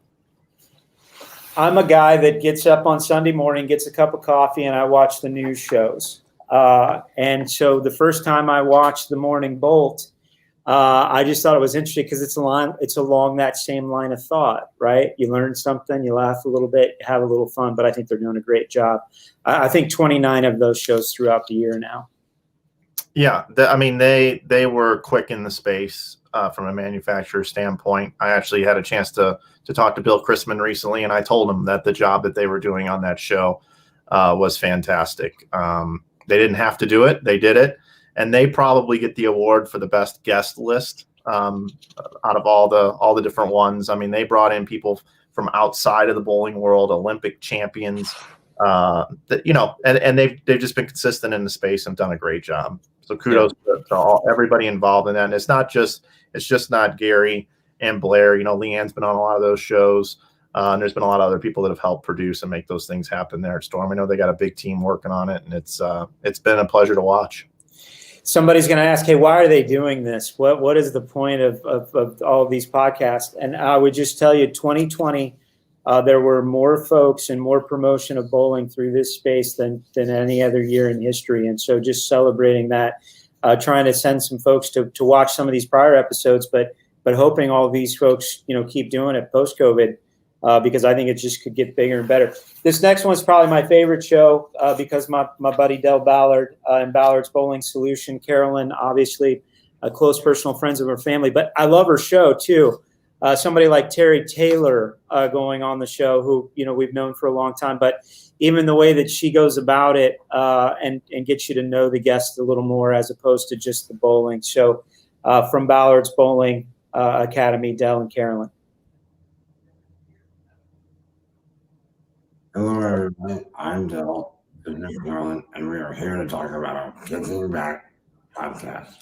I'm a guy that gets up on Sunday morning, gets a cup of coffee, and I watch the news shows. And so the first time I watched The Morning Bolt, I just thought it was interesting because it's along that same line of thought, right? You learn something, you laugh a little bit, have a little fun, but I think they're doing a great job. I think 29 of those shows throughout the year now. Yeah, they were quick in the space from a manufacturer standpoint. I actually had a chance to talk to Bill Chrisman recently, and I told him that the job that they were doing on that show was fantastic. They didn't have to do it; they did it. And they probably get the award for the best guest list out of all the different ones. I mean, they brought in people from outside of the bowling world, Olympic champions, and they've just been consistent in the space and done a great job. So kudos to everybody involved in that. And it's just not Gary and Blair. Leanne's been on a lot of those shows. And there's been a lot of other people that have helped produce and make those things happen there at Storm. I know they got a big team working on it, and it's been a pleasure to watch. Somebody's going to ask, hey, why are they doing this? What is the point of all of these podcasts? And I would just tell you, 2020, there were more folks and more promotion of bowling through this space than any other year in history. And so just celebrating that, trying to send some folks to watch some of these prior episodes, but hoping all of these folks, keep doing it post-COVID. Because I think it just could get bigger and better. This next one's probably my favorite show because my buddy Del Ballard and Ballard's Bowling Solution, Carolyn, obviously close personal friends of her family, but I love her show too. Somebody like Terry Taylor going on the show who, we've known for a long time, but even the way that she goes about it and gets you to know the guests a little more as opposed to just the bowling. So from Ballard's Bowling Academy, Del and Carolyn. Hello, everybody. I'm Del, Maryland, and we are here to talk about our Kicking Back podcast.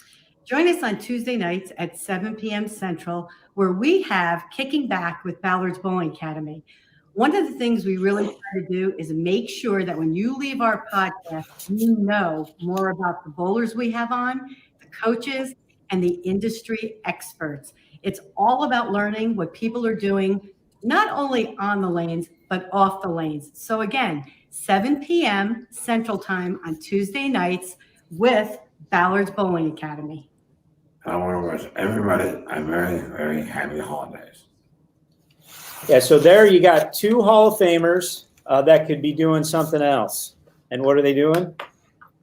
Join us on Tuesday nights at 7 p.m. Central, where we have Kicking Back with Ballard's Bowling Academy. One of the things we really try to do is make sure that when you leave our podcast, you know more about the bowlers we have on, the coaches, and the industry experts. It's all about learning what people are doing, not only on the lanes, but off the lanes. So again, 7 p.m. Central Time on Tuesday nights with Ballard's Bowling Academy. I want to wish everybody a very, very happy holidays. Yeah, so there you got two Hall of Famers that could be doing something else. And what are they doing?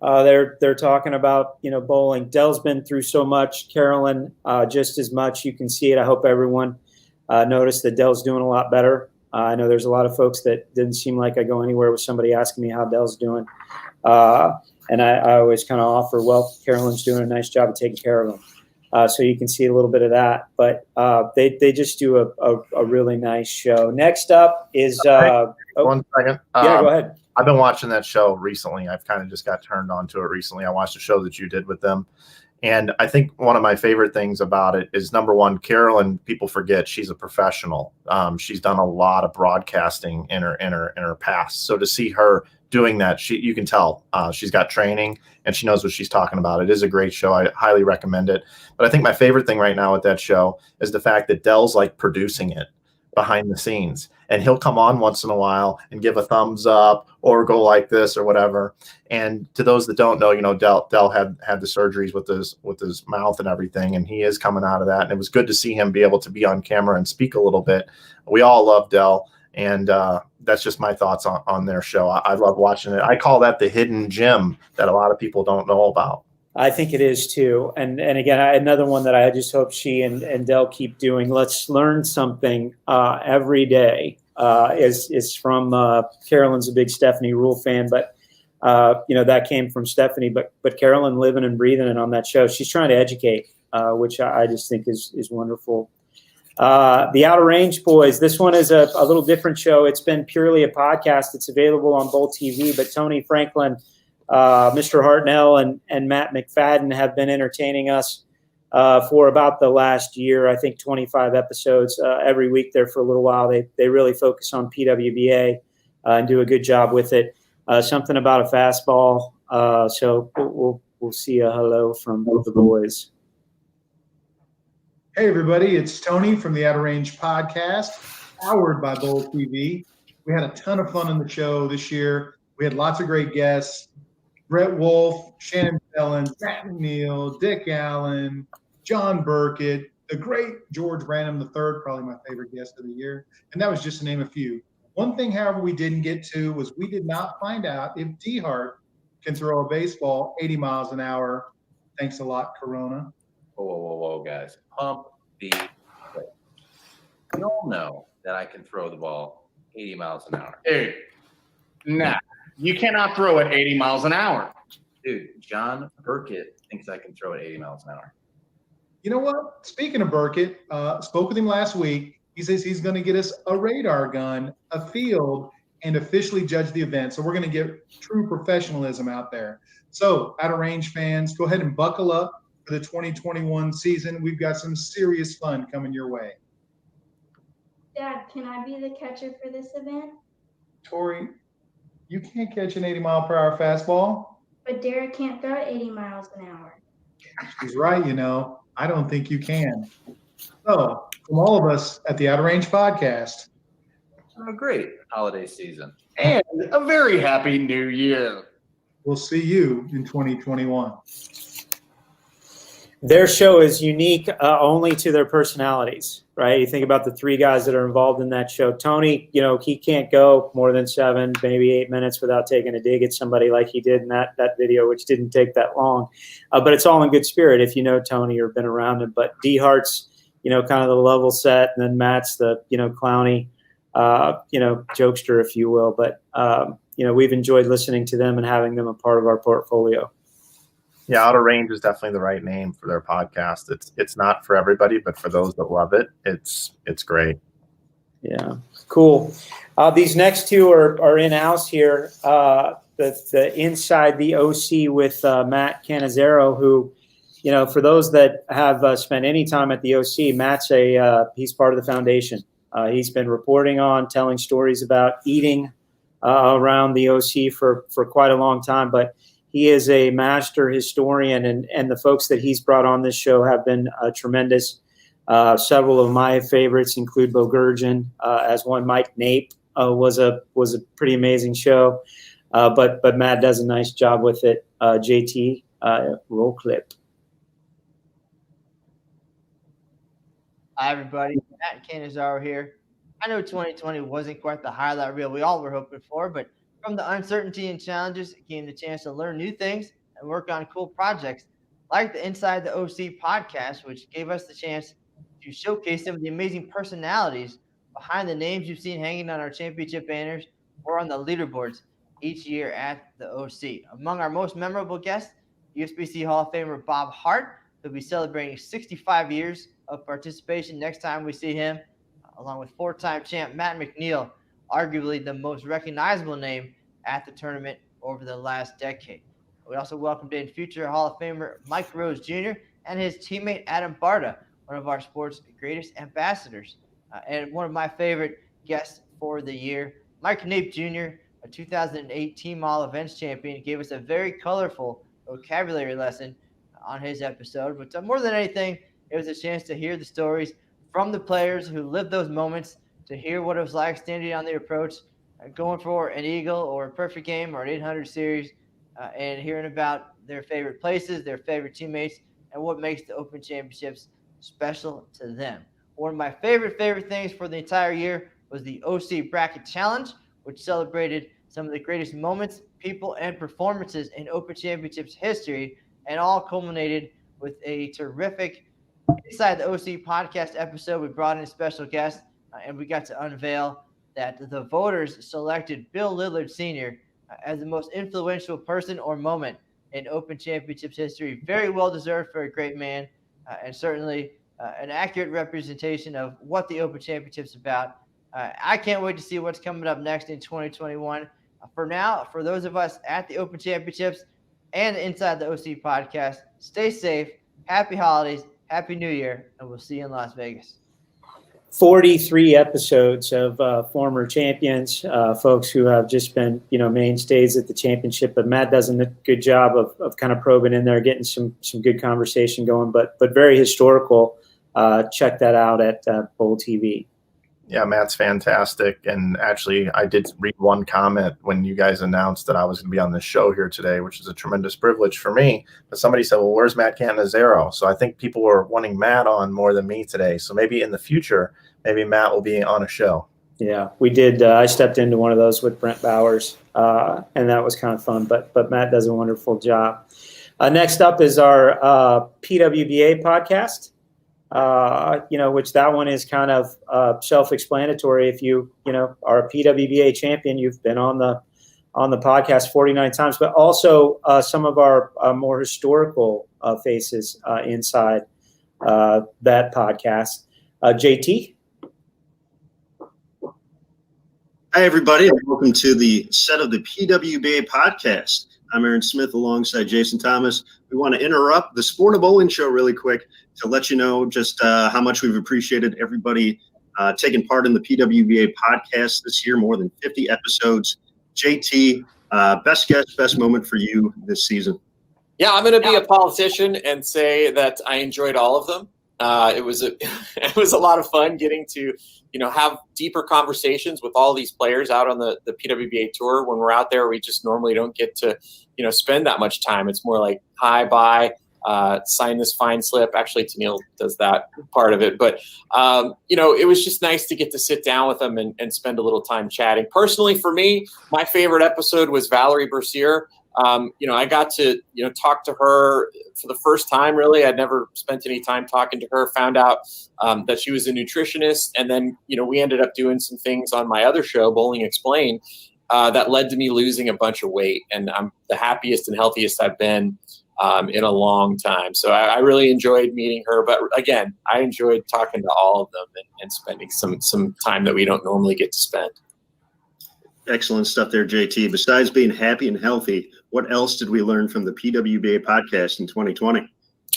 They're talking about, bowling. Del's been through so much. Carolyn, just as much. You can see it. I hope everyone noticed that Dell's doing a lot better. I know there's a lot of folks that didn't seem like I go anywhere with somebody asking me how Dell's doing. And I always kind of offer, well, Carolyn's doing a nice job of taking care of them. So you can see a little bit of that. But they just do a really nice show. Next up is 1 second. Yeah, go ahead. I've been watching that show recently. I've kind of just got turned on to it recently. I watched a show that you did with them. And I think one of my favorite things about it is, number one, Carolyn, people forget she's a professional. She's done a lot of broadcasting in her past. So to see her doing that, you can tell she's got training and she knows what she's talking about. It is a great show. I highly recommend it. But I think my favorite thing right now with that show is the fact that Dell's like producing it behind the scenes, and he'll come on once in a while and give a thumbs up or go like this or whatever. And to those that don't know, Dell had the surgeries with his mouth and everything, and he is coming out of that. And it was good to see him be able to be on camera and speak a little bit. We all love Dell, and that's just my thoughts on their show. I love watching it. I call that the hidden gem that a lot of people don't know about. I think it is too. And again, another one that I just hope she and Dell keep doing. Let's learn something every day. Is from Carolyn's a big Stephanie Rule fan, but that came from Stephanie. But Carolyn living and breathing it on that show. She's trying to educate, which I just think is wonderful. The Outer Range Boys. This one is a little different show. It's been purely a podcast. It's available on Bolt TV. But Tony Franklin, Mr. Hartnell, and Matt McFadden have been entertaining us for about the last year. I think 25 episodes every week there for a little while. They really focus on PWBA and do a good job with it. Something about a fastball. So we'll see a hello from the boys. Hey everybody, it's Tony from the Outer Range Podcast, powered by Bold TV. We had a ton of fun on the show this year. We had lots of great guests. Brett Wolf, Shannon Bellin, Pat McNeil, Dick Allen, John Burkett, the great George Branham III, probably my favorite guest of the year. And that was just to name a few. One thing, however, we didn't get to was we did not find out if D Hart can throw a baseball 80 miles an hour. Thanks a lot, Corona. Whoa, guys. Pump the brakes. You all know that I can throw the ball 80 miles an hour. Dude, nah. You cannot throw it 80 miles an hour. Dude, John Burkett thinks I can throw it 80 miles an hour. You know what? Speaking of Burkett, spoke with him last week. He says he's going to get us a radar gun, a field, and officially judge the event. So we're going to get true professionalism out there. So, Outer Range fans, go ahead and buckle up for the 2021 season. We've got some serious fun coming your way. Dad, can I be the catcher for this event? Tori, you can't catch an 80-mile-per-hour fastball. But Derek can't throw it 80 miles an hour. She's right, I don't think you can. So, from all of us at the Outer Range Podcast, a great holiday season. And a very happy new year. We'll see you in 2021. Their show is unique only to their personalities, right? You think about the three guys that are involved in that show. Tony, he can't go more than 7, maybe 8 minutes without taking a dig at somebody like he did in that video, which didn't take that long. But it's all in good spirit if you know Tony or been around him. But D Hart's, kind of the level set, and then Matt's the, clowny, jokester, if you will. But, we've enjoyed listening to them and having them a part of our portfolio. Yeah, Outer Range is definitely the right name for their podcast. It's not for everybody, but for those that love it, it's great. Yeah, cool. These next two are in-house here. The Inside the OC with Matt Cannizzaro, who, for those that have spent any time at the OC, Matt's he's part of the foundation. He's been reporting on, telling stories about eating around the OC for quite a long time, but he is a master historian, and the folks that he's brought on this show have been tremendous. Several of my favorites include Bo Gurgen as one. Mike Nape was a pretty amazing show, but Matt does a nice job with it. JT, roll clip. Hi, everybody. Matt Cannizzaro here. I know 2020 wasn't quite the highlight reel we all were hoping for, but from the uncertainty and challenges came the chance to learn new things and work on cool projects like the Inside the OC podcast, which gave us the chance to to showcase some of the amazing personalities behind the names you've seen hanging on our championship banners or on the leaderboards each year at the OC. Among our most memorable guests, USBC Hall of Famer Bob Hart, who'll be celebrating 65 years of participation next time we see him, along with four-time champ Matt McNeil, arguably the most recognizable name at the tournament over the last decade. We also welcomed in future Hall of Famer Mike Rose Jr. and his teammate Adam Barta, one of our sport's greatest ambassadors. And one of my favorite guests for the year, Mike Nape Jr., a 2008 Team All Events champion, gave us a very colorful vocabulary lesson on his episode. But more than anything, it was a chance to hear the stories from the players who lived those moments, to hear what it was like standing on the approach, going for an eagle or a perfect game or an 800 series, and hearing about their favorite places, their favorite teammates, and what makes the Open Championships special to them. One of my favorite things for the entire year was the OC Bracket Challenge, which celebrated some of the greatest moments, people, and performances in Open Championships history, and all culminated with a terrific Inside the OC podcast episode. We brought in a special guest, and we got to unveil that the voters selected Bill Lillard Sr. As the most influential person or moment in Open Championships history. Very well deserved for a great man, and certainly an accurate representation of what the Open Championships is about. I can't wait to see what's coming up next in 2021. For now, for those of us at the Open Championships and Inside the OC podcast, stay safe, happy holidays, happy New Year, and we'll see you in Las Vegas. 43 episodes of former champions, folks who have just been, mainstays at the championship. But Matt does a good job of kind of probing in there, getting some good conversation going, but very historical. Check that out at Bowl TV. Yeah, Matt's fantastic. And actually, I did read one comment when you guys announced that I was going to be on this show here today, which is a tremendous privilege for me. But somebody said, well, where's Matt Cannizzaro? So I think people were wanting Matt on more than me today. So maybe in the future, maybe Matt will be on a show. Yeah, we did. I stepped into one of those with Brent Bowers, and that was kind of fun. But Matt does a wonderful job. Next up is our PWBA podcast. Which that one is kind of self-explanatory. If you are a PWBA champion, you've been on the podcast 49 times, but also some of our more historical faces inside that podcast. JT. Hi, everybody, and welcome to the set of the PWBA podcast. I'm Aaron Smith alongside Jason Thomas. We want to interrupt the Sport of Bowling show really quick to let you know just how much we've appreciated everybody taking part in the PWBA podcast this year, more than 50 episodes. JT, best guess, best moment for you this season? Yeah, I'm going to be a politician and say that I enjoyed all of them. It was a lot of fun getting to, have deeper conversations with all these players out on the PWBA tour. When we're out there, we just normally don't get to, spend that much time. It's more like, hi, bye, sign this fine slip. Actually, Tennille does that part of it. But, it was just nice to get to sit down with them and spend a little time chatting. Personally, for me, my favorite episode was Valerie Bercier. I got to, talk to her for the first time, really. I'd never spent any time talking to her, found out that she was a nutritionist. And then, we ended up doing some things on my other show, Bowling Explained, that led to me losing a bunch of weight. And I'm the happiest and healthiest I've been in a long time. So I really enjoyed meeting her. But again, I enjoyed talking to all of them and spending some time that we don't normally get to spend. Excellent stuff there, JT. Besides being happy and healthy, what else did we learn from the PWBA podcast in 2020?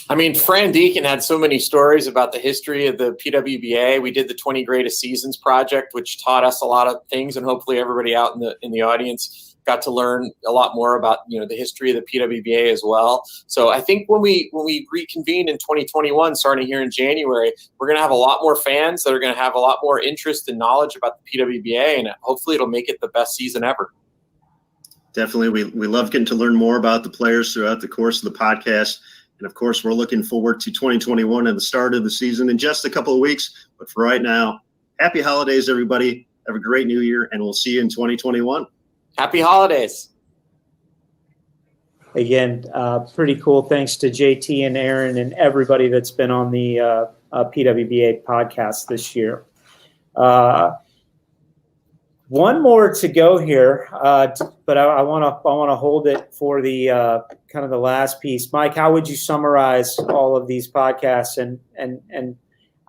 I mean, Fran Deacon had so many stories about the history of the PWBA. We did the 20 Greatest Seasons project, which taught us a lot of things, and hopefully everybody out in the audience got to learn a lot more about, the history of the PWBA as well. So I think when we reconvene in 2021, starting here in January, we're going to have a lot more fans that are going to have a lot more interest and knowledge about the PWBA, and hopefully it'll make it the best season ever. Definitely. We love getting to learn more about the players throughout the course of the podcast. And of course, we're looking forward to 2021 and the start of the season in just a couple of weeks. But for right now, happy holidays, everybody. Have a great new year, and we'll see you in 2021. Happy holidays. Again, pretty cool. Thanks to JT and Aaron and everybody that's been on the PWBA podcasts this year. One more to go here, but I want to hold it for the kind of the last piece. Mike, how would you summarize all of these podcasts? And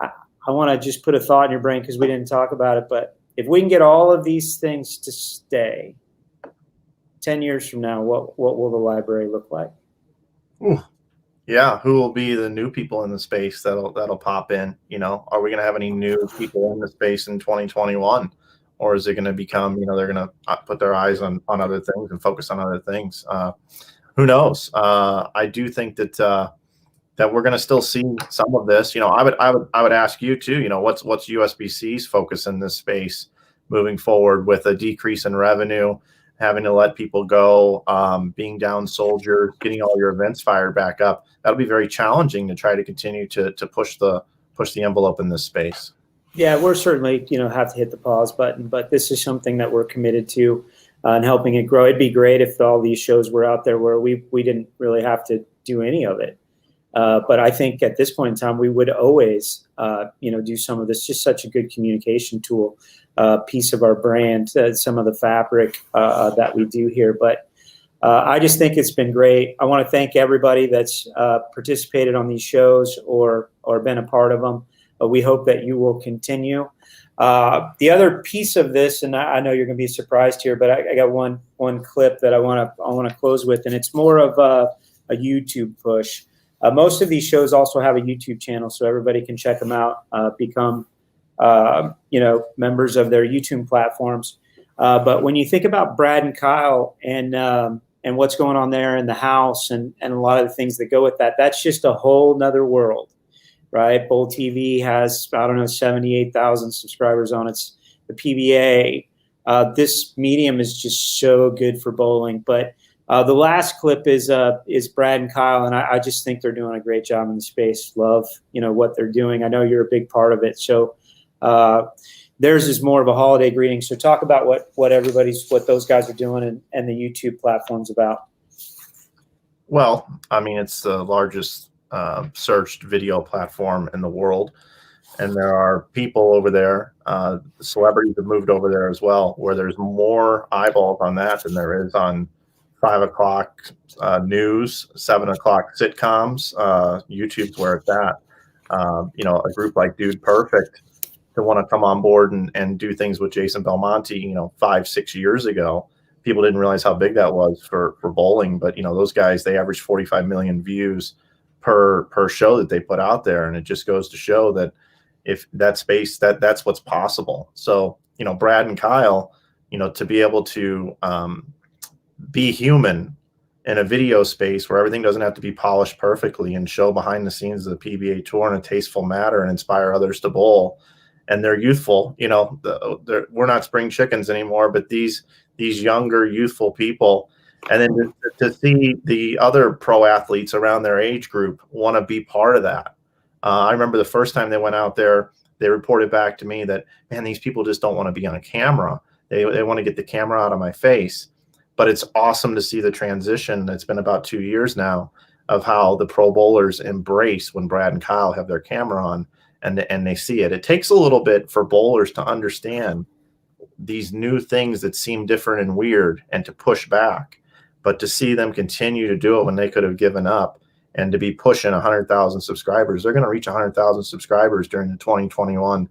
I want to just put a thought in your brain because we didn't talk about it. But if we can get all of these things to stay, 10 years from now, what will the library look like? Ooh. Yeah, who will be the new people in the space that'll pop in? You know, are we going to have any new people in the space in 2021? Or is it going to become, they're going to put their eyes on other things and focus on other things? Who knows? I do think that we're going to still see some of this. I would ask you too. What's USBC's focus in this space moving forward with a decrease in revenue, having to let people go, being down soldiers, getting all your events fired back up? That'll be very challenging to try to continue to push the envelope in this space. Yeah, we're certainly, have to hit the pause button, but this is something that we're committed to and helping it grow. It'd be great if all these shows were out there where we didn't really have to do any of it. But I think at this point in time, we would always, do some of this. Just such a good communication tool, piece of our brand, some of the fabric that we do here. But I just think it's been great. I want to thank everybody that's participated on these shows or been a part of them. We hope that you will continue. The other piece of this, and I know you're going to be surprised here, but I got one clip that I want to close with, and it's more of a YouTube push. Most of these shows also have a YouTube channel, so everybody can check them out, become members of their YouTube platforms. But when you think about Brad and Kyle and what's going on there in the house and a lot of the things that go with that, that's just a whole nother world. Right, Bowl TV has 78,000 subscribers on its the PBA. This medium is just so good for bowling. But the last clip is Brad and Kyle, and I just think they're doing a great job in the space. Love what they're doing. I know you're a big part of it. So theirs is more of a holiday greeting. So talk about what those guys are doing and the YouTube platform's about. Well, I mean, it's the largest searched video platform in the world, and there are people over there, celebrities have moved over there as well, where there's more eyeballs on that than there is on 5 o'clock news, 7 o'clock sitcoms. YouTube's where it's at. A group like Dude Perfect to want to come on board and do things with Jason Belmonte 5-6 years ago. People didn't realize how big that was for bowling, but those guys, they average 45 million views per show that they put out there. And it just goes to show that if that space, that's what's possible. So, Brad and Kyle, to be able to be human in a video space where everything doesn't have to be polished perfectly and show behind the scenes of the PBA Tour in a tasteful manner and inspire others to bowl. And they're youthful, we're not spring chickens anymore, but these younger, youthful people. And then to see the other pro athletes around their age group want to be part of that. I remember the first time they went out there, they reported back to me that, man, these people just don't want to be on a camera. They want to get the camera out of my face. But it's awesome to see the transition. It's been about 2 years now of how the pro bowlers embrace when Brad and Kyle have their camera on and they see it. It takes a little bit for bowlers to understand these new things that seem different and weird and to push back. But to see them continue to do it when they could have given up and to be pushing 100,000 subscribers, they're going to reach 100,000 subscribers during the 2021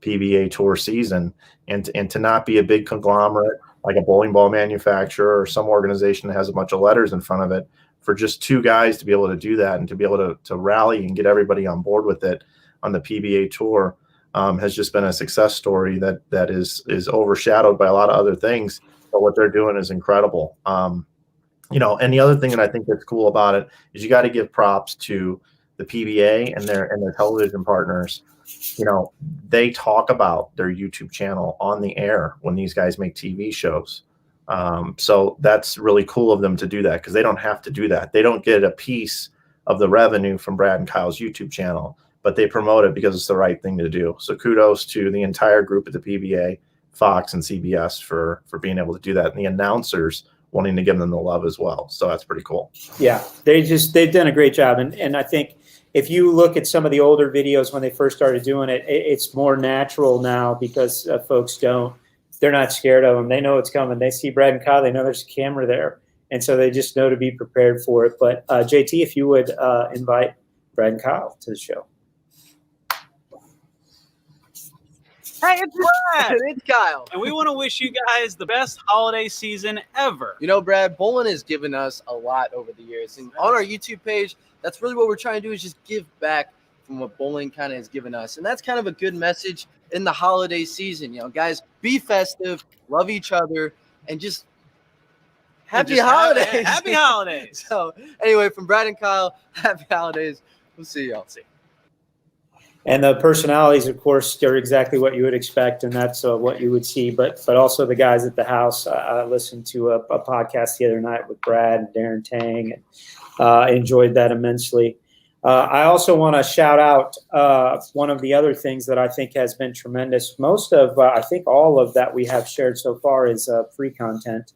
PBA Tour season. And to not be a big conglomerate like a bowling ball manufacturer or some organization that has a bunch of letters in front of it, for just two guys to be able to do that and to be able to rally and get everybody on board with it on the PBA Tour has just been a success story that is overshadowed by a lot of other things. But what they're doing is incredible. And the other thing that I think that's cool about it is you got to give props to the PBA and their television partners. They talk about their YouTube channel on the air when these guys make TV shows. So that's really cool of them to do that because they don't have to do that. They don't get a piece of the revenue from Brad and Kyle's YouTube channel, but they promote it because it's the right thing to do. So kudos to the entire group at the PBA, Fox and CBS for being able to do that. And the announcers wanting to give them the love as well. So that's pretty cool. Yeah, they've done a great job. And I think, if you look at some of the older videos when they first started doing it, it's more natural now because folks they're not scared of them. They know it's coming. They see Brad and Kyle, they know there's a camera there. And so they just know to be prepared for it. But JT, if you would invite Brad and Kyle to the show. Hey, it's Brad. It's Kyle. And we want to wish you guys the best holiday season ever. You know, Brad, bowling has given us a lot over the years. And on our YouTube page, that's really what we're trying to do, is just give back from what bowling kind of has given us. And that's kind of a good message in the holiday season. You know, guys, be festive, love each other, and just happy holidays. Happy holidays. So anyway, from Brad and Kyle, happy holidays. We'll see y'all. And the personalities, of course, are exactly what you would expect, and that's what you would see. But also the guys at the house. I listened to a podcast the other night with Brad and Darren Tang, and enjoyed that immensely. I also want to shout out one of the other things that I think has been tremendous. Most of, I think all of that we have shared so far is free content.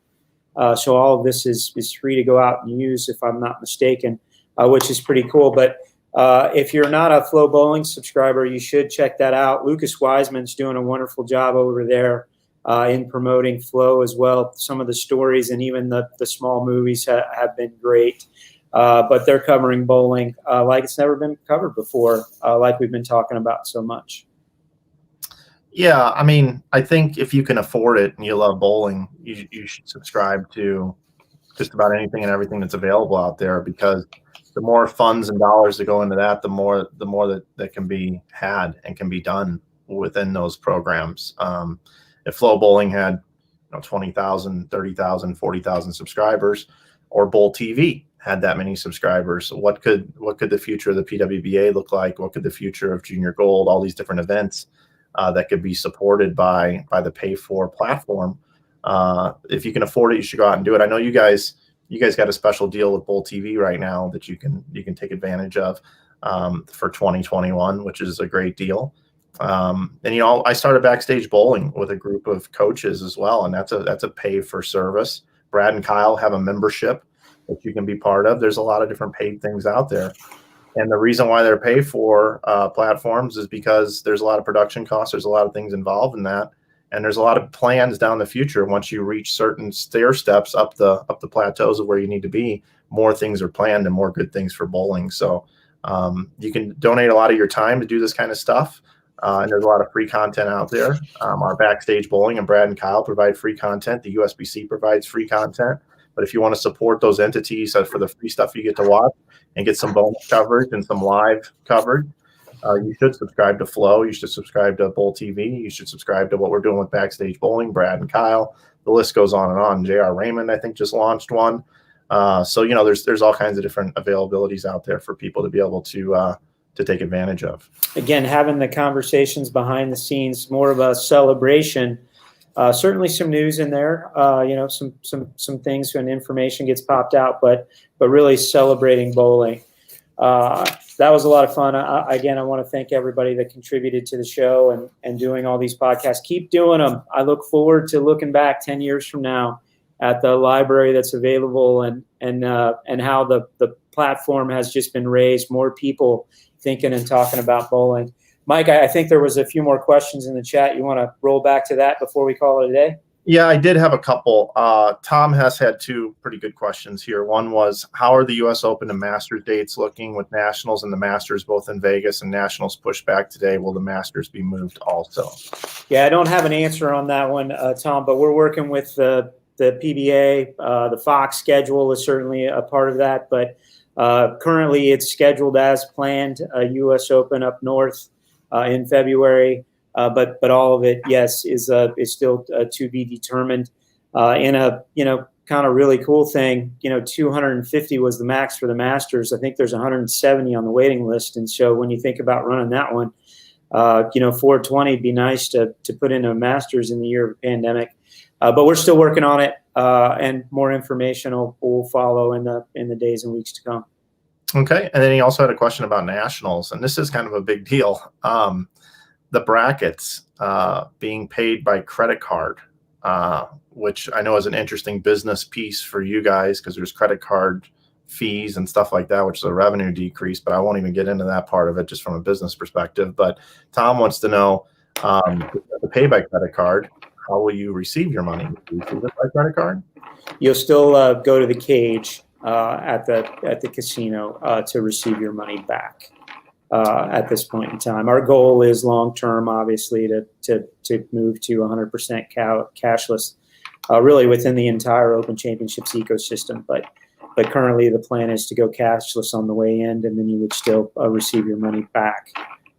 So all of this is free to go out and use, if I'm not mistaken, which is pretty cool. But if you're not a Flow Bowling subscriber, you should check that out. Lucas Wiseman's doing a wonderful job over there in promoting Flow as well. Some of the stories and even the small movies have been great. But they're covering bowling like it's never been covered before, like we've been talking about so much. Yeah, I mean, I think if you can afford it and you love bowling, you should subscribe to just about anything and everything that's available out there, because the more funds and dollars that go into that, the more that can be had and can be done within those programs. If Flow Bowling had 20,000, 30,000, 40,000 subscribers, or Bowl TV had that many subscribers, what could the future of the PWBA look like? What could the future of Junior Gold, all these different events that could be supported by the pay-for platform? If you can afford it, you should go out and do it. I know you guys got a special deal with Bowl TV right now that you can take advantage of for 2021, which is a great deal. And I started Backstage Bowling with a group of coaches as well, and that's a pay for service. Brad and Kyle have a membership that you can be part of. There's a lot of different paid things out there. And the reason why they're paid for platforms is because there's a lot of production costs. There's a lot of things involved in that. And there's a lot of plans down the future. Once you reach certain stair steps up the plateaus of where you need to be, more things are planned and more good things for bowling. So you can donate a lot of your time to do this kind of stuff. And there's a lot of free content out there. Our Backstage Bowling and Brad and Kyle provide free content. The USBC provides free content. But if you want to support those entities for the free stuff you get to watch and get some bonus coverage and some live coverage, you should subscribe to Flow. You should subscribe to Bowl TV. You should subscribe to what we're doing with Backstage Bowling, Brad and Kyle. The list goes on and on. J.R. Raymond, I think, just launched one. So there's all kinds of different availabilities out there for people to be able to take advantage of. Again, having the conversations behind the scenes, more of a celebration. Certainly some news in there, some things when information gets popped out, but really celebrating bowling. That was a lot of fun. I want to thank everybody that contributed to the show and doing all these podcasts. Keep doing them. I look forward to looking back 10 years from now at the library that's available and how the platform has just been raised. More people thinking and talking about bowling. Mike, I think there was a few more questions in the chat. You want to roll back to that before we call it a day? Yeah, I did have a couple. Tom Hess had two pretty good questions here. One was, how are the U.S. Open and Masters dates looking with Nationals and the Masters both in Vegas and Nationals pushed back today? Will the Masters be moved also? Yeah, I don't have an answer on that one, Tom, but we're working with the PBA. The Fox schedule is certainly a part of that, but currently it's scheduled as planned, U.S. Open up north in February. But all of it, yes, is still to be determined. In a kind of really cool thing, 250 was the max for the Masters. I think there's 170 on the waiting list, and so when you think about running that one, 420 would be nice to put into a Masters in the year of a pandemic. But we're still working on it, and more information will follow in the days and weeks to come. Okay, and then he also had a question about Nationals, and this is kind of a big deal. The brackets being paid by credit card, which I know is an interesting business piece for you guys because there's credit card fees and stuff like that, which is a revenue decrease, but I won't even get into that part of it just from a business perspective. But Tom wants to know, the pay by credit card, how will you receive your money? Will you receive it by credit card? You'll still go to the cage at the casino to receive your money back at this point in time. Our goal is long term, obviously, to move to 100% cashless, really within the entire Open Championships ecosystem. But currently, the plan is to go cashless on the way in, and then you would still receive your money back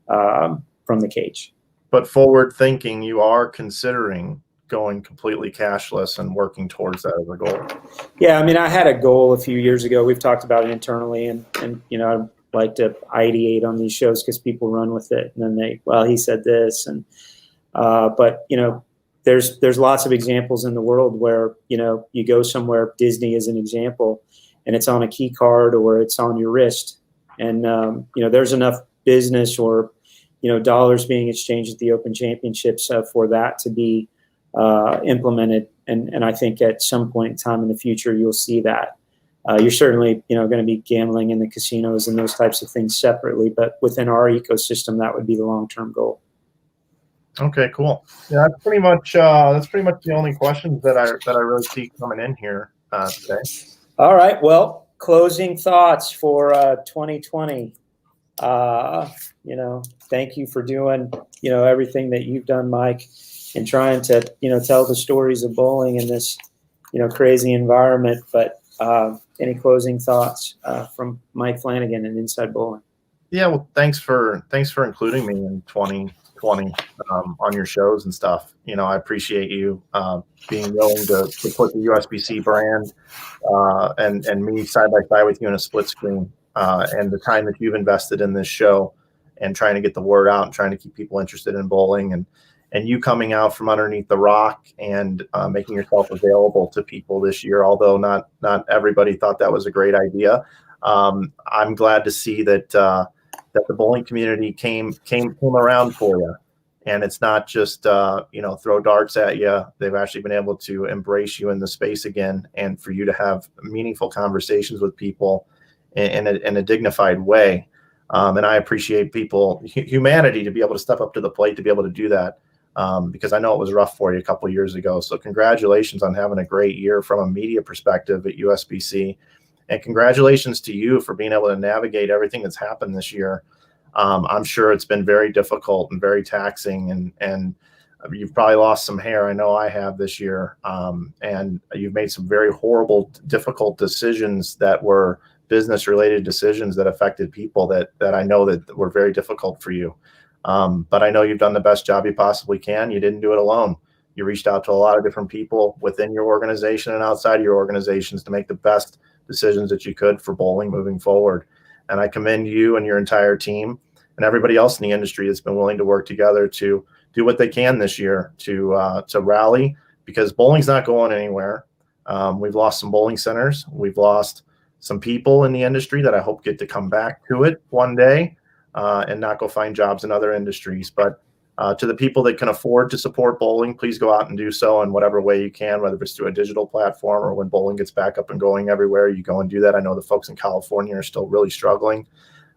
from the cage. But forward thinking, you are considering going completely cashless and working towards that as a goal. Yeah, I mean, I had a goal a few years ago. We've talked about it internally, and I like to ideate on these shows because people run with it, and then he said this, and but there's lots of examples in the world where you go somewhere, Disney is an example, and it's on a key card or it's on your wrist, and there's enough business or dollars being exchanged at the Open Championships for that to be implemented, and I think at some point in time in the future you'll see that. You're certainly going to be gambling in the casinos and those types of things separately, but within our ecosystem that would be the long-term goal. Okay, cool. Yeah, that's pretty much the only questions that I really see coming in here today. All right, well, closing thoughts for 2020. Thank you for doing everything that you've done, Mike, and trying to tell the stories of bowling in this crazy environment. But any closing thoughts from Mike Flanagan and Inside Bowling? Yeah, well, thanks for including me in 2020 on your shows and stuff. I appreciate you being willing to put the USBC brand and me side by side with you in a split screen, and the time that you've invested in this show and trying to get the word out and trying to keep people interested in bowling, and you coming out from underneath the rock and making yourself available to people this year, although not everybody thought that was a great idea. I'm glad to see that the bowling community came around for you, and it's not just throw darts at you. They've actually been able to embrace you in the space again, and for you to have meaningful conversations with people in a dignified way. And I appreciate humanity to be able to step up to the plate to be able to do that. Because I know it was rough for you a couple of years ago. So congratulations on having a great year from a media perspective at USBC. And congratulations to you for being able to navigate everything that's happened this year. I'm sure it's been very difficult and very taxing, and you've probably lost some hair. I know I have this year. And you've made some very horrible, difficult decisions that were business-related decisions that affected people that I know that were very difficult for you. But I know you've done the best job you possibly can. You didn't do it alone. You reached out to a lot of different people within your organization and outside your organizations to make the best decisions that you could for bowling moving forward. And I commend you and your entire team and everybody else in the industry that's been willing to work together to do what they can this year to rally, because bowling's not going anywhere. We've lost some bowling centers. We've lost some people in the industry that I hope get to come back to it one day. And not go find jobs in other industries. But to the people that can afford to support bowling, please go out and do so in whatever way you can, whether it's through a digital platform or when bowling gets back up and going everywhere, you go and do that. I know the folks in California are still really struggling.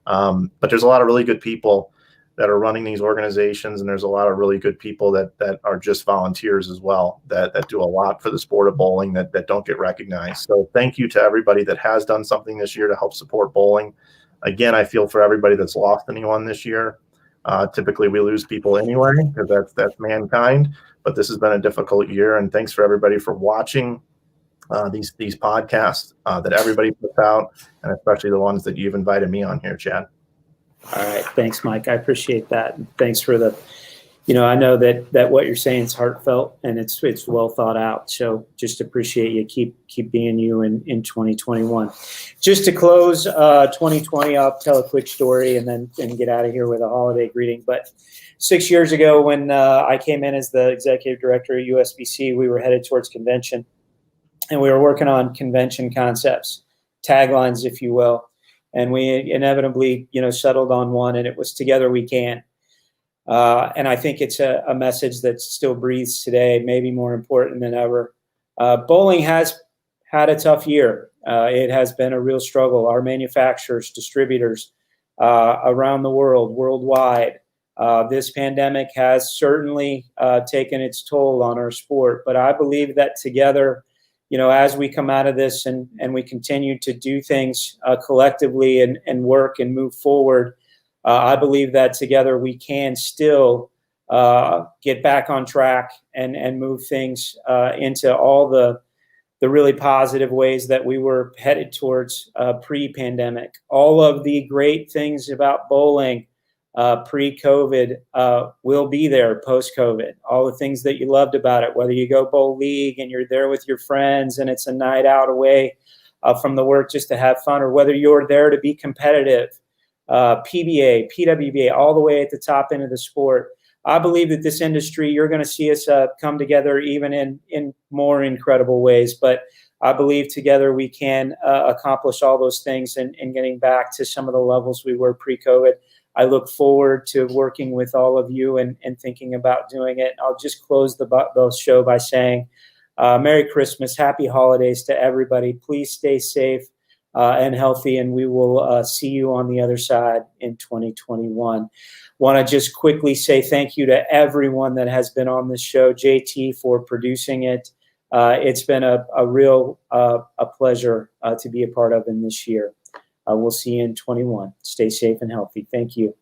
But there's a lot of really good people that are running these organizations, and there's a lot of really good people that are just volunteers as well, that do a lot for the sport of bowling that don't get recognized. So thank you to everybody that has done something this year to help support bowling. Again, I feel for everybody that's lost anyone this year. Typically, we lose people anyway because that's mankind. But this has been a difficult year, and thanks for everybody for watching these podcasts that everybody puts out, and especially the ones that you've invited me on here, Chad. All right, thanks, Mike. I appreciate that. Thanks for the. I know that what you're saying is heartfelt and it's well thought out. So just appreciate you. Keep being you in 2021. Just to close 2020, I'll tell a quick story and get out of here with a holiday greeting. But 6 years ago, when I came in as the executive director at USBC, we were headed towards convention, and we were working on convention concepts, taglines, if you will. And we inevitably, settled on one, and it was "Together We Can." And I think it's a message that still breathes today, maybe more important than ever. Bowling has had a tough year. It has been a real struggle. Our manufacturers, distributors around the world, worldwide, this pandemic has certainly taken its toll on our sport. But I believe that together, as we come out of this and we continue to do things collectively and work and move forward, I believe that together we can still get back on track and move things into all the really positive ways that we were headed towards pre-pandemic. All of the great things about bowling pre-COVID will be there post-COVID. All the things that you loved about it, whether you go bowl league and you're there with your friends and it's a night out away from the work just to have fun, or whether you're there to be competitive, PBA, PWBA, all the way at the top end of the sport. I believe that this industry, you're going to see us come together even in more incredible ways. But I believe together we can accomplish all those things and getting back to some of the levels we were pre-COVID. I look forward to working with all of you and thinking about doing it. I'll just close the show by saying Merry Christmas, Happy Holidays to everybody. Please stay safe and healthy, and we will see you on the other side in 2021. Want to just quickly say thank you to everyone that has been on this show. JT for producing it. It's been a real pleasure to be a part of in this year. We'll see you in 21. Stay safe and healthy. Thank you.